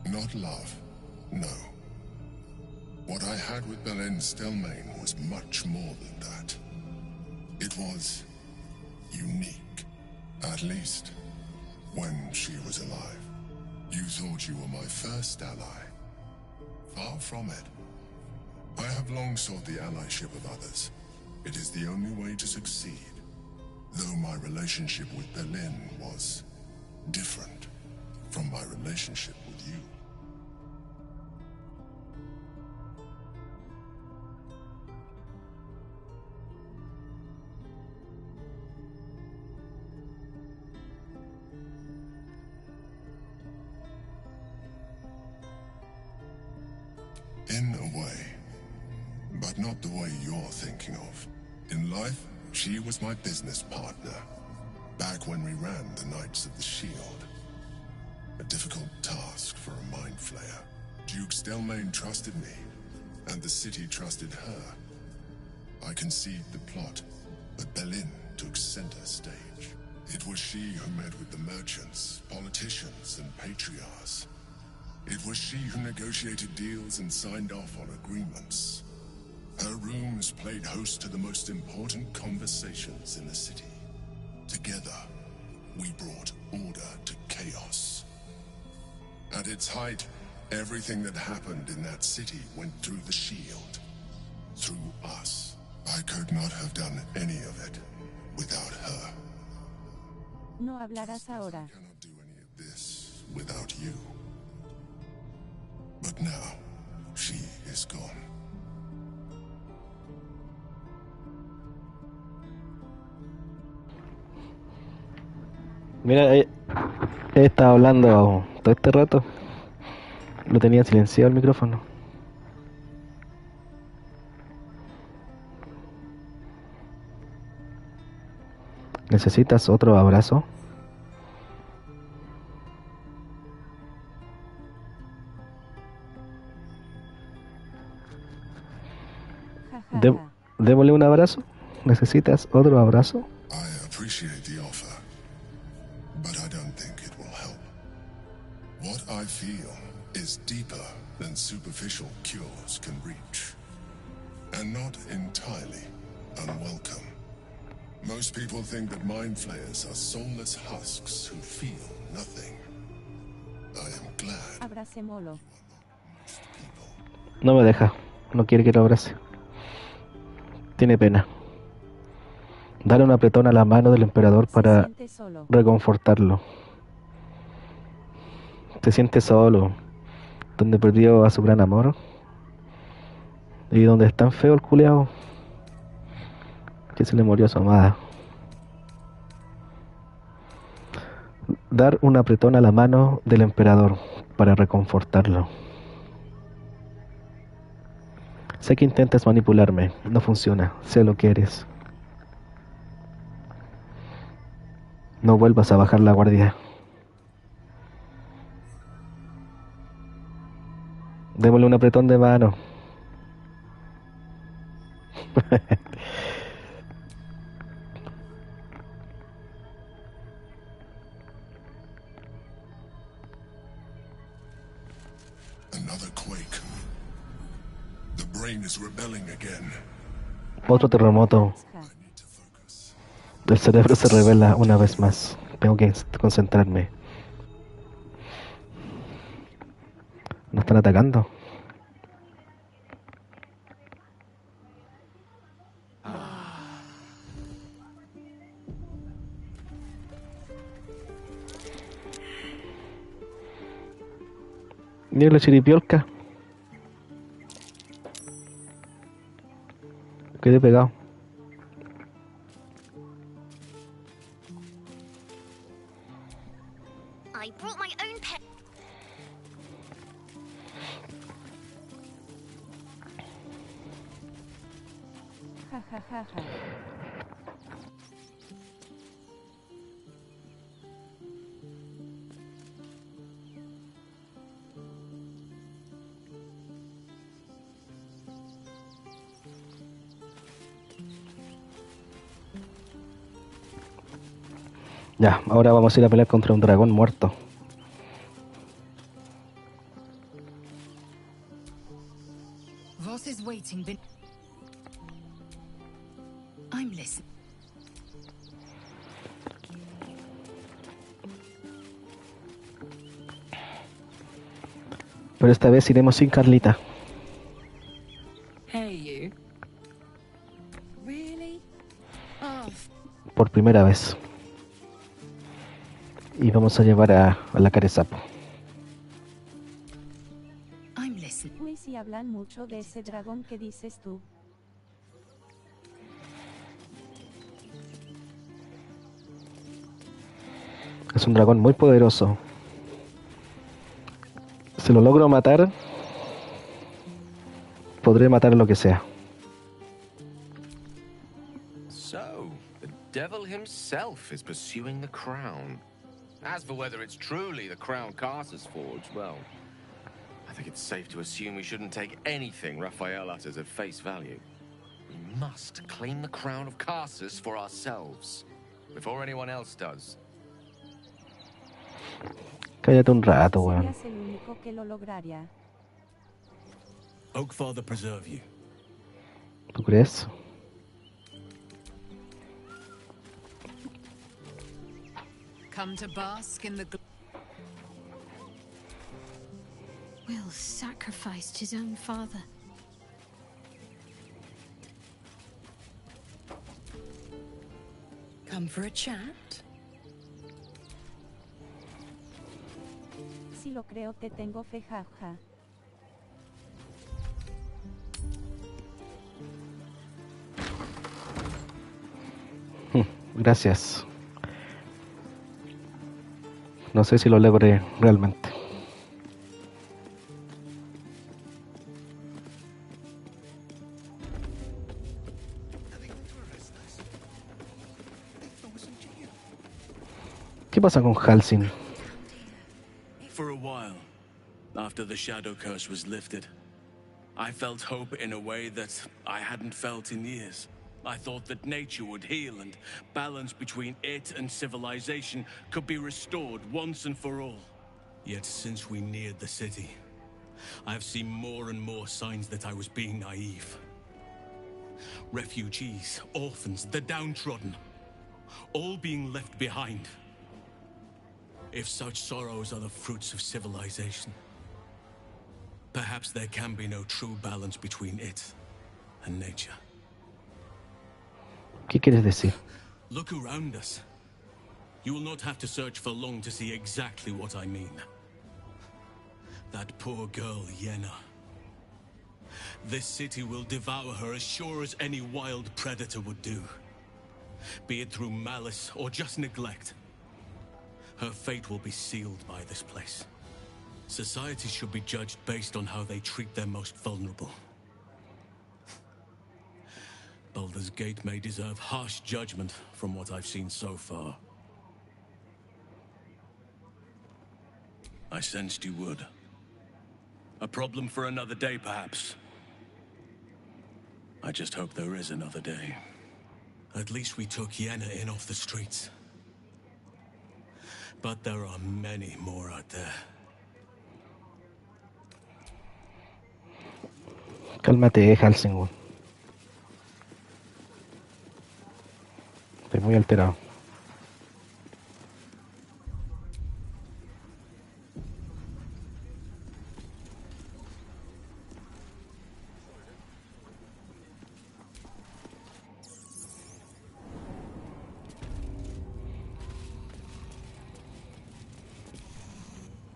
Not love, no. What I had with Belen Stelmane was much more than that. It was unique, at least when she was alive. You thought you were my first ally. Far from it. I have long sought the allyship of others. It is the only way to succeed. Though my relationship with Belen was different from my relationship with you. In a way, but not the way you're thinking of. In life, she was my business partner, back when we ran the Knights of the Shield. A difficult task for a mind flayer. Duke Stelmane trusted me, and the city trusted her. I conceived the plot, but Belen took center stage. It was she who met with the merchants, politicians, and patriarchs. It was she who negotiated deals and signed off on agreements. Her rooms played host to the most important conversations in the city. Together, we brought order to chaos. At its height, everything that happened in that city went through the shield. Through us. I could not have done any of it without her. No hablarás ahora. I cannot do any of this without you. But now, she is gone. Mira, estaba hablando todo este rato. Lo tenía silenciado el micrófono. ¿Necesitas otro abrazo? Démosle un abrazo. ¿Necesitas otro abrazo? I appreciate the offer, but I don't think it will help. What I feel is deeper than superficial cures can reach, and not entirely unwelcome. Most people think that mind flayers are soulless husks who feel nothing. I am glad. Abracémoslo. No me deja. No quiere que lo abrace. Tiene pena. Dale un apretón a la mano del emperador para reconfortarlo. Se siente solo, donde perdió a su gran amor y donde es tan feo el culeado que se le murió a su amada. Dar un apretón a la mano del emperador para reconfortarlo. Sé que intentas manipularme, no funciona, sé lo que eres. No vuelvas a bajar la guardia. Démosle un apretón de mano. Another quake. The brain is rebelling again. Otro terremoto. El cerebro se revela una vez más. Tengo que concentrarme. ¿Nos están atacando? Mira la chiripiolca. Quedé pegado. I brought my own pet. Ja ja ja ja. Ya, ahora vamos a ir a pelear contra un dragón muerto. Voss is waiting. I'm listening. Pero esta vez iremos sin Carlita. Hey, you. Really? Oh. Por primera vez. Y vamos a llevar a la carezapo. Uy, si hablan mucho de ese dragón que dices tú. Es un dragón muy poderoso. Si lo logro matar, podré matar lo que sea. So, the devil himself is pursuing the crown. As for whether it's truly the crown Carter's forged, well, I think it's safe to assume we shouldn't take anything Raphael utters at face value. We must claim the crown of Carsus for ourselves, before anyone else does. Cállate un rato, weón. Serías el único que lo lograría. Oakfather preserve you. ¿Tú crees? Come to bask in the Will sacrificed his own father. Come for a chat? Si lo creo te tengo fe, jaja. Gracias. No sé si lo logré realmente. ¿Qué pasa con Halsin? For a while, after the shadow curse was lifted, I felt hope in a way that I hadn't felt in years. I thought that nature would heal and balance between it and civilization could be restored once and for all. Yet since we neared the city, I've seen more and more signs that I was being naive. Refugees, orphans, the downtrodden, all being left behind. If such sorrows are the fruits of civilization, perhaps there can be no true balance between it and nature. ¿Qué quieres decir? Look around us. You will not have to search for long to see exactly what I mean. That poor girl, Yenna. This city will devour her as sure as any wild predator would do. Be it through malice or just neglect. Her fate will be sealed by this place. Society should be judged based on how they treat their most vulnerable. Baldur's Gate may deserve harsh judgment from what I've seen so far. I sensed you would. A problem for another day, perhaps. I just hope there is another day. At least we took Yenna in off the streets. But there are many more out there. Cálmate, Halsingwood. Estoy muy alterado.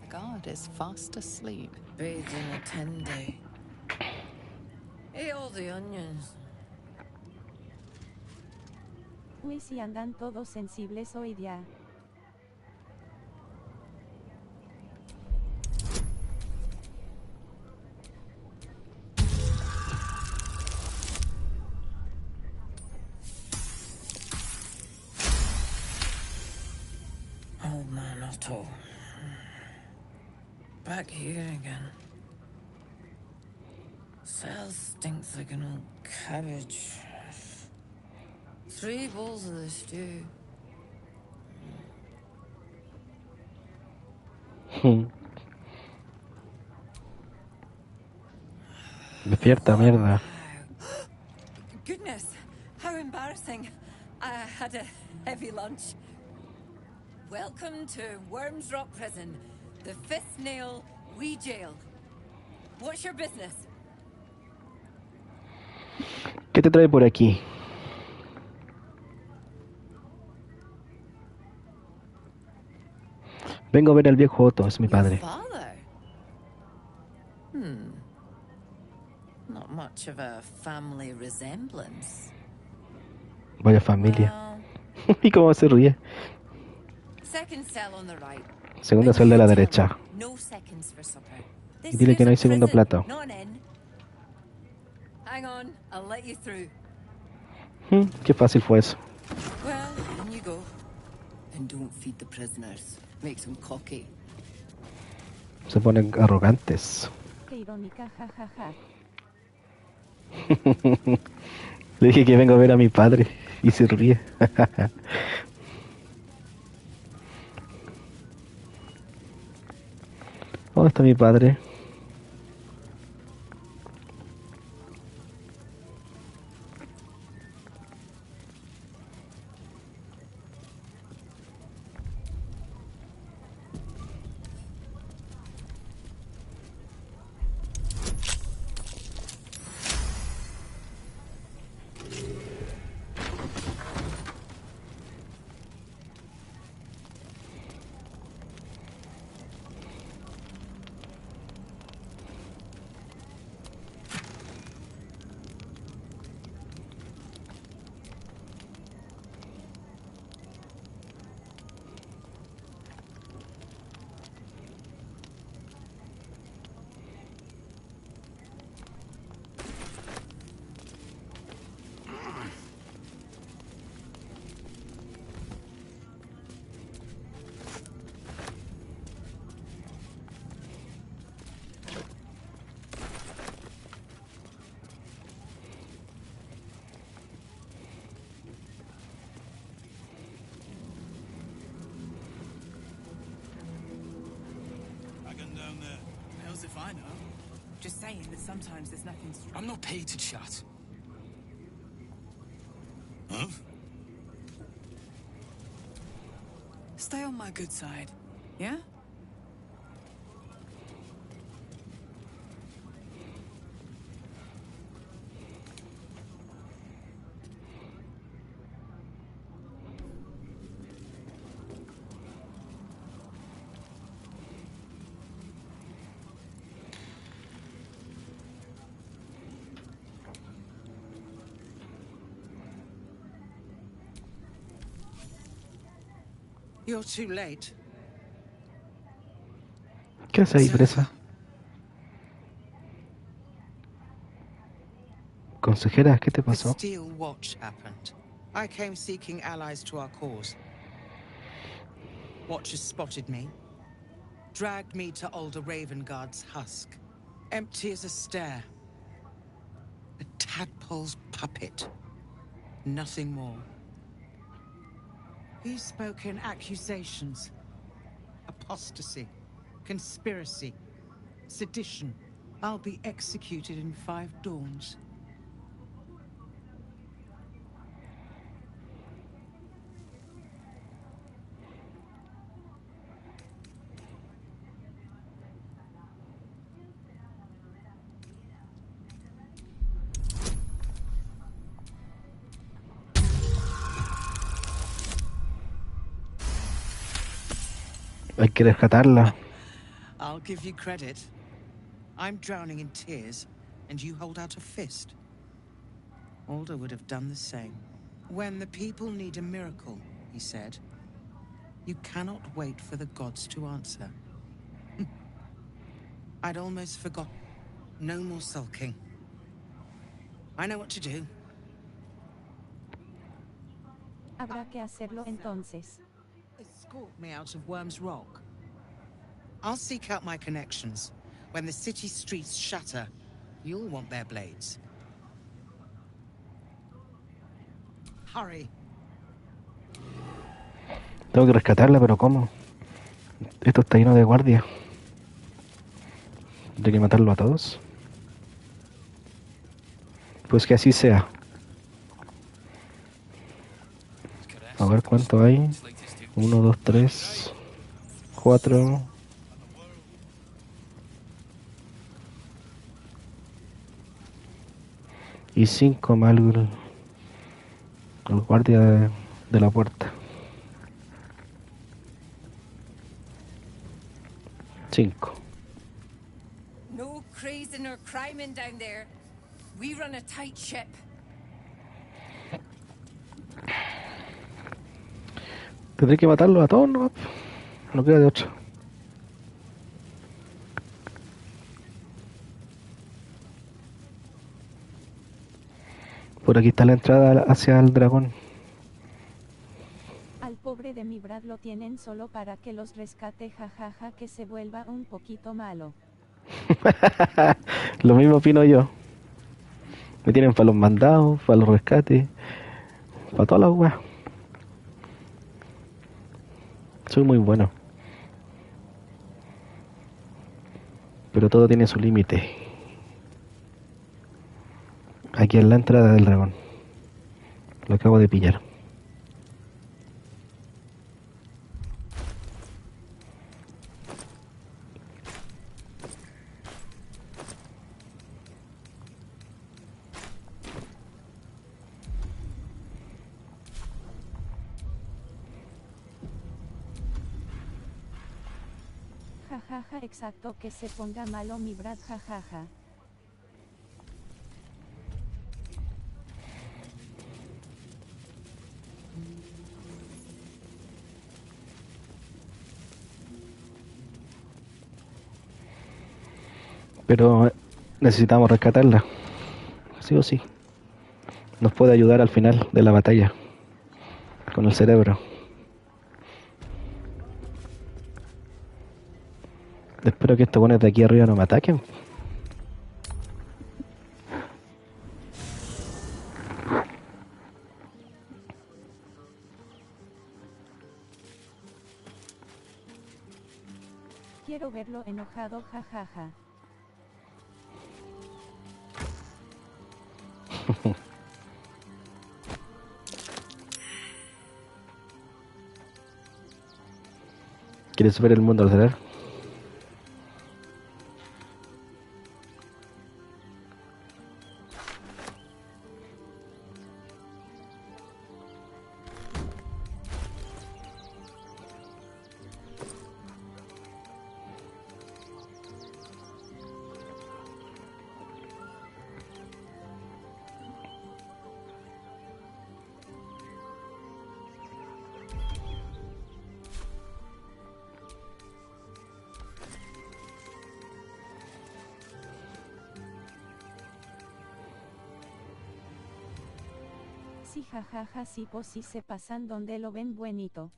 God is fast asleep. Bathed in a 10-day. Ate all the onions. Uy, si andan todos sensibles hoy día. Old man Otto. Back here again. Cell stinks like an old cabbage. 3 bowls of the stew. Despierta, mierda. Goodness, how embarrassing. I had a heavy lunch. Welcome to Worms Rock Prison, the 5th nail, Wee Jail. What's your business? ¿Qué te trae por aquí? Vengo a ver al viejo Otto, es mi padre. Father? Not much of a family resemblance. Vaya familia. ¿Y cómo se ríe? Second cell on the right. Segunda celda a la derecha. No seconds for supper. Y dile que no hay segundo plato. Not an inn. Hang on, I'll let you through. Qué fácil fue eso. Well, in you go. And don't feed the prisoners. Makes them cocky. Se ponen arrogantes. Qué irónica, jajaja. Le dije que vengo a ver a mi padre y se ríe. ¿Dónde está mi padre? if I know. Just saying that sometimes there's nothing. I'm not paid to chat. Huh? Stay on my good side, yeah? You're too late. ¿Qué hace ahí, presa? Consejera, ¿qué te The pasó? Steel Watch happened. I came seeking allies to our cause. Watchers spotted me, dragged me to Alder Ravengard's husk. Empty as a stare. A tadpole's puppet. Nothing more. He's spoken accusations. Apostasy. Conspiracy. Sedition. I'll be executed in 5 dawns. Hay que rescatarla. I'll give you credit. I'm drowning in tears, and you hold out a fist. Alder would have done the same. When the people need a miracle, he said, you cannot wait for the gods to answer. I'd almost forgot. No more sulking. I know what to do. Habrá que hacerlo entonces. Escort me out of Worm's Rock. I'll seek out my connections. When the city streets shatter, you'll want their blades. Hurry. Tengo que rescatarla, pero ¿cómo? Esto está lleno de guardias. ¿Tendré que matarlo a todos? Pues que así sea. A ver cuánto hay. 1, 2, 3, 4. Y 5 más el guardia de la puerta. 5. No crazing or criming down there. We run a tight ship. Tendré que matarlos a todos, ¿no? No queda de otra. Por aquí está la entrada hacia el dragón. Al pobre de mi Brad lo tienen solo para que los rescate, jajaja, que se vuelva un poquito malo. Lo mismo opino yo. Me tienen para los mandados, para los rescates, para todas las weas. Soy muy bueno. Pero todo tiene su límite. Aquí es la entrada del dragón. Lo acabo de pillar. Jajaja, exacto, que se ponga malo mi Brad, jajaja. Pero necesitamos rescatarla. Sí o sí. Nos puede ayudar al final de la batalla. Con el cerebro. Espero que estos buenos de aquí arriba no me ataquen. Quiero verlo enojado, jajaja. ¿Quieres ver el mundo arder? Sí, jajaja, sí, pues sí se pasan donde lo ven buenito.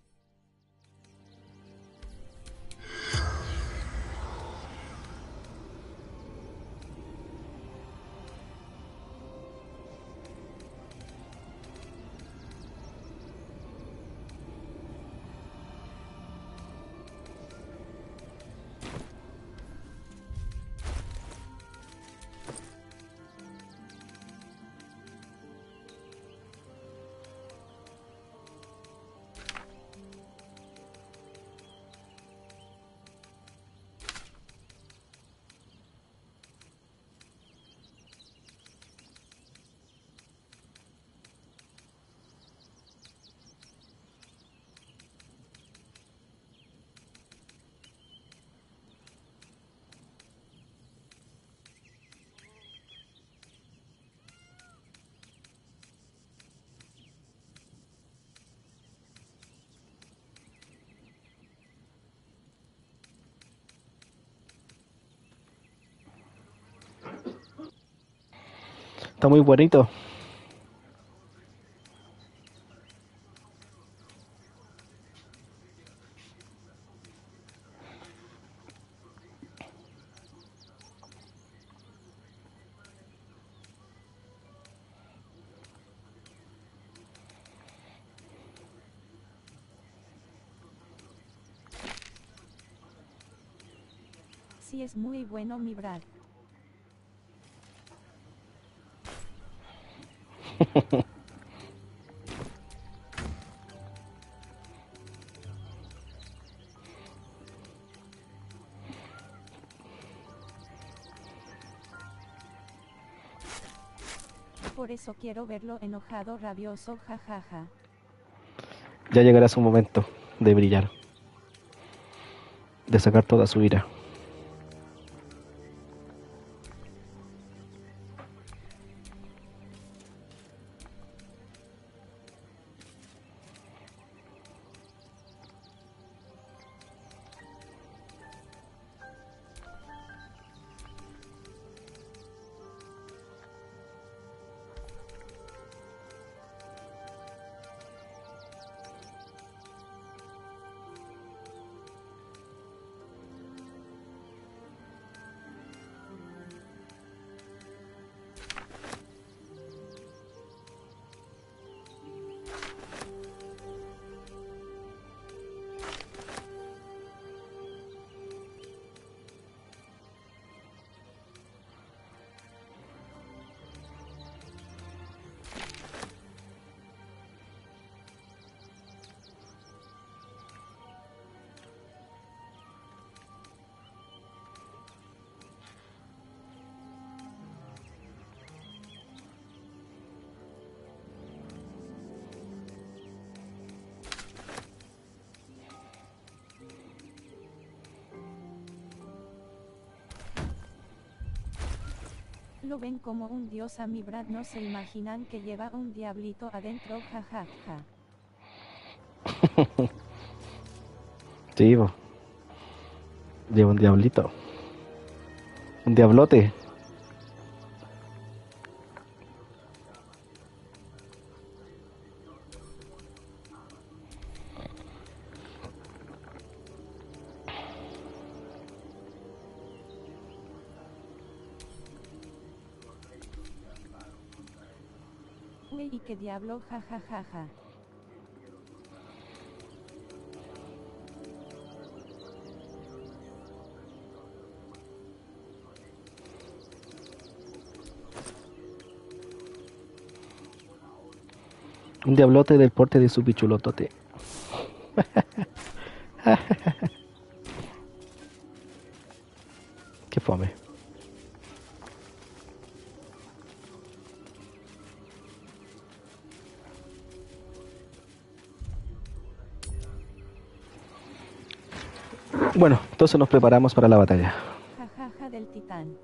Está muy bonito. Sí, es muy bueno mi Brad. Por eso quiero verlo enojado, rabioso, jajaja. Ya llegará su momento de brillar, de sacar toda su ira. Lo ven como un dios a mi Brad, no se imaginan que lleva un diablito adentro, jajaja. Sí, bo. Lleva un diablito. Un diablote. Uy, y qué diablo, jajajaja. Un diablote del porte de su pichulotote. Qué fome. Bueno, entonces nos preparamos para la batalla. Jajaja del titán.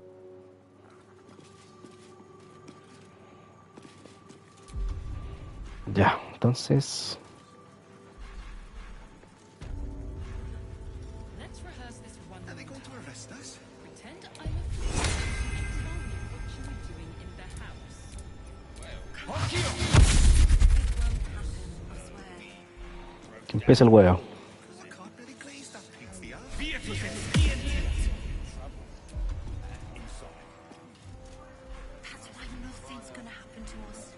Ya, entonces... Let's rehearse this one. Are they going to arrest us? Pretend I'm a fool and tell me what you were doing in the house. Que empiece el huevo. That's why nothing's gonna happen to us.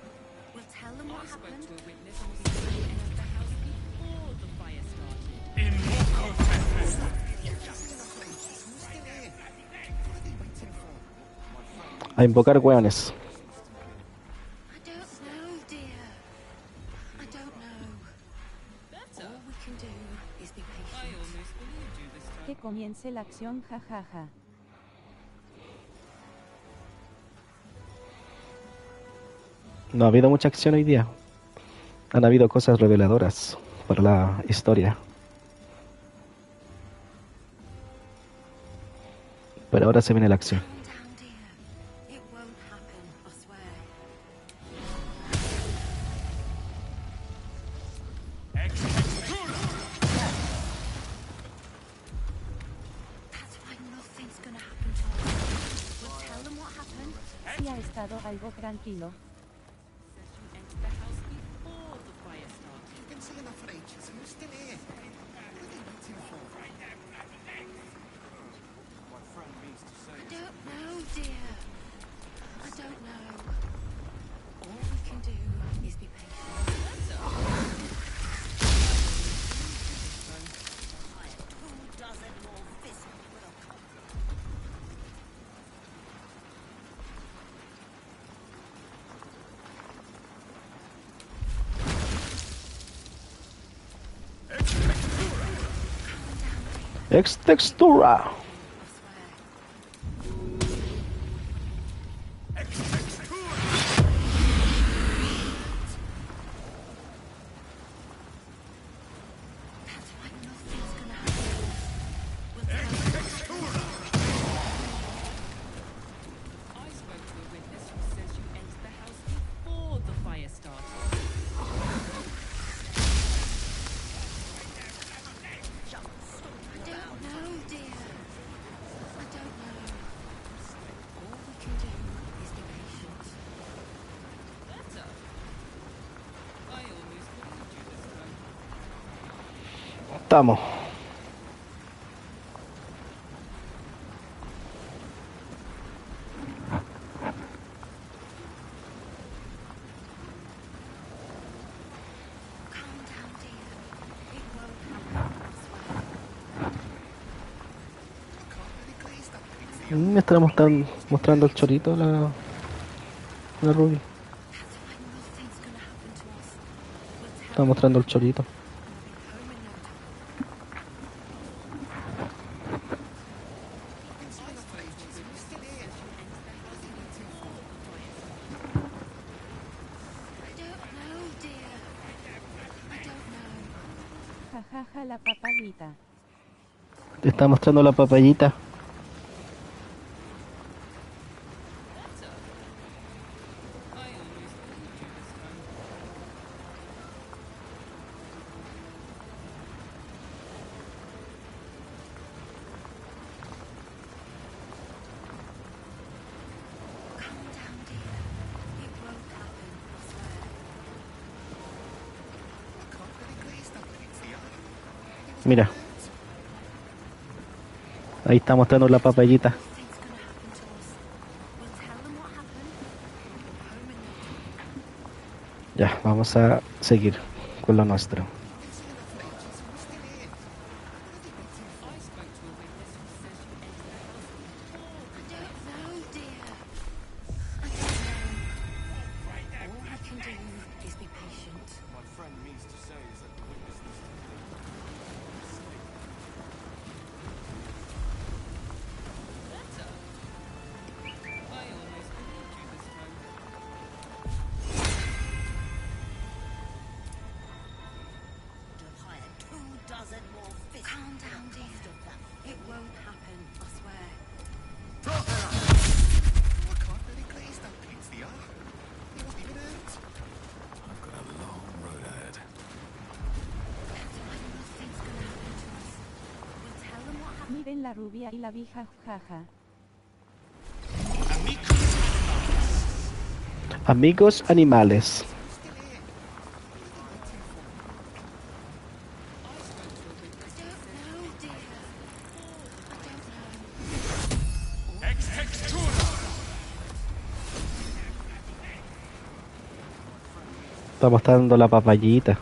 We'll tell them what I spoke happened. to a witness who said you entered the house before the fire started. In A invocar hueones. I don't know, dear. I don't know. All we can do is be patient. I almost believed you this time. Que comience la acción, jajaja. No ha habido mucha acción hoy día. Han habido cosas reveladoras para la historia. Pero ahora se viene la acción. Calm down, dear. It won't happen, I swear. That's why nothing's gonna happen to us. We'll tell them what happened. Si ha estado algo tranquilo. Says you entered the house before the fire started. You've been saying that for ages, and we're still here. What are they waiting for? I don't know, dear. I don't know. All we can do is be patient. Who doesn't love this welcome? Ex textura. I spoke to a witness who says you entered the house before the fire started. I don't know, dear. I don't know. All we can do is be patient. Better. I almost believed you this time. Estamos. Calm down, dear. It won't happen, I swear. Me está mostrando el chorito la Ruby. Nothing's gonna happen to us. We'll tell Está mostrando el chorito. I don't know, dear. I don't know. Jajaja la papayita. Te está mostrando la papayita. I almost believed you this time. Calm down, dear. It won't happen, I swear. Mira. Ahí está mostrando la papayita. Nothing's gonna happen to us. We'll tell them what happened. Home and Ya, vamos a seguir con lo nuestro. I spoke to a witness who says you entered the house before the I don't know, dear. I don't know. All we can do is be patient. My friend means to say is that the witness needs to Better. Calm down, dear. It won't happen, I swear. I can't really glaze that piece, the art. It won't even hurt. I've got a long road ahead. Nothing's gonna happen to us. We'll tell them what happened. Miren la rubia y la vieja, jaja. Amigos animales. Estamos dando la papayita.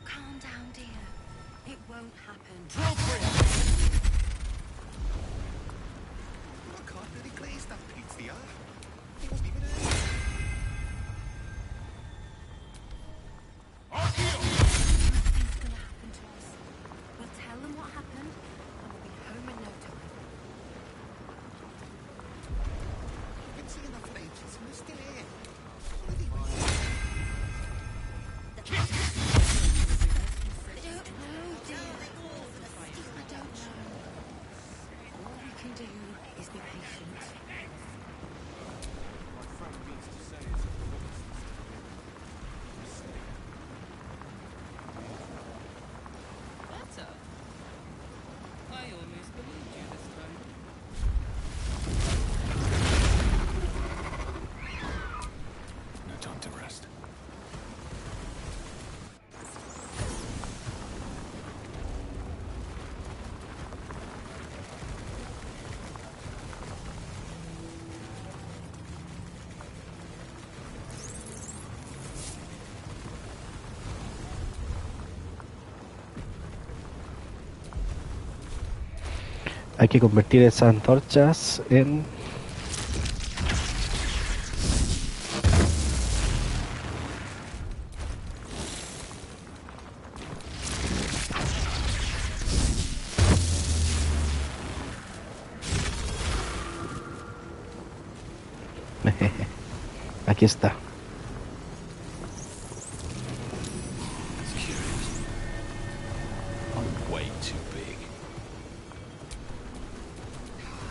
Calm down, dear. It won't happen. I can't really glaze that piece, the art. It won't even hurt. Nothing's gonna happen to us. We'll tell them what happened, and we'll be home in no time. I've been seeing that for ages, and they're still here. I don't know, dear. I don't know. All we can do is be patient. Better. I almost believed you this time. No time to rest. Hay que convertir esas antorchas en... Aquí está. I'm way too big.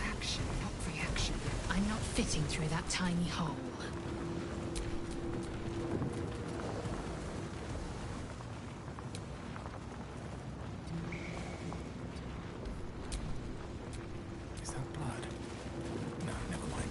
Action, not reaction. I'm not fitting through that tiny hole. Is that blood? No, never mind.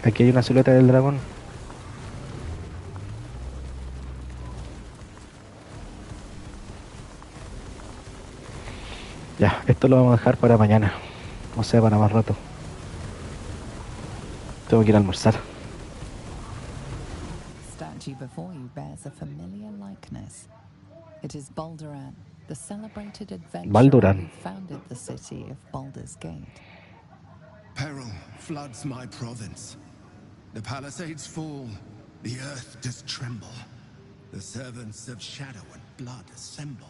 Aquí hay una silueta del dragón. Ya, esto lo vamos a dejar para mañana. O sea, para más rato. Tengo que ir a almorzar. Statue before you bears a familiar likeness. It is Balduran, the celebrated adventurer Balduran. who founded the city of Baldur's Gate. Peril floods my province. The palisades fall, the earth does tremble. The servants of shadow and blood assemble.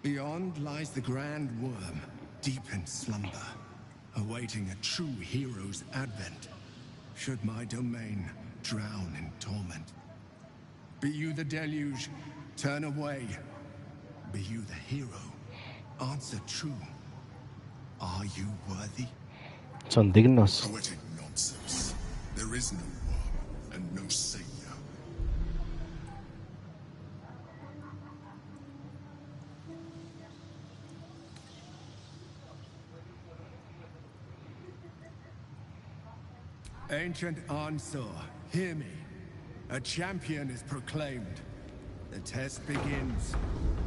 Beyond lies the grand worm, deep in slumber, awaiting a true hero's advent. Should my domain drown in torment. Be you the deluge, turn away. Be you the hero, answer true. Are you worthy? Son dignos. Poetic nonsense. There is no worm and no savior. Ancient Ansur, hear me. A champion is proclaimed. The test begins.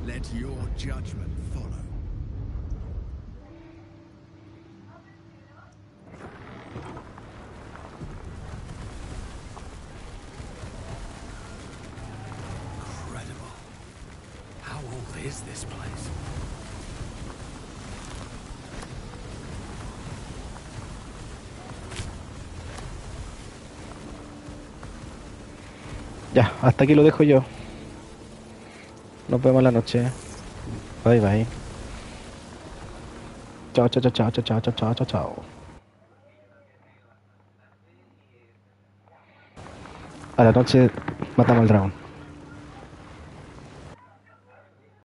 Let your judgment follow. Incredible. How old is this place? Ya, hasta aquí lo dejo yo. Nos vemos la noche. Bye bye. Chao, chao, chao, chao, chao, chao, chao, chao, chao. A la noche matamos al dragón.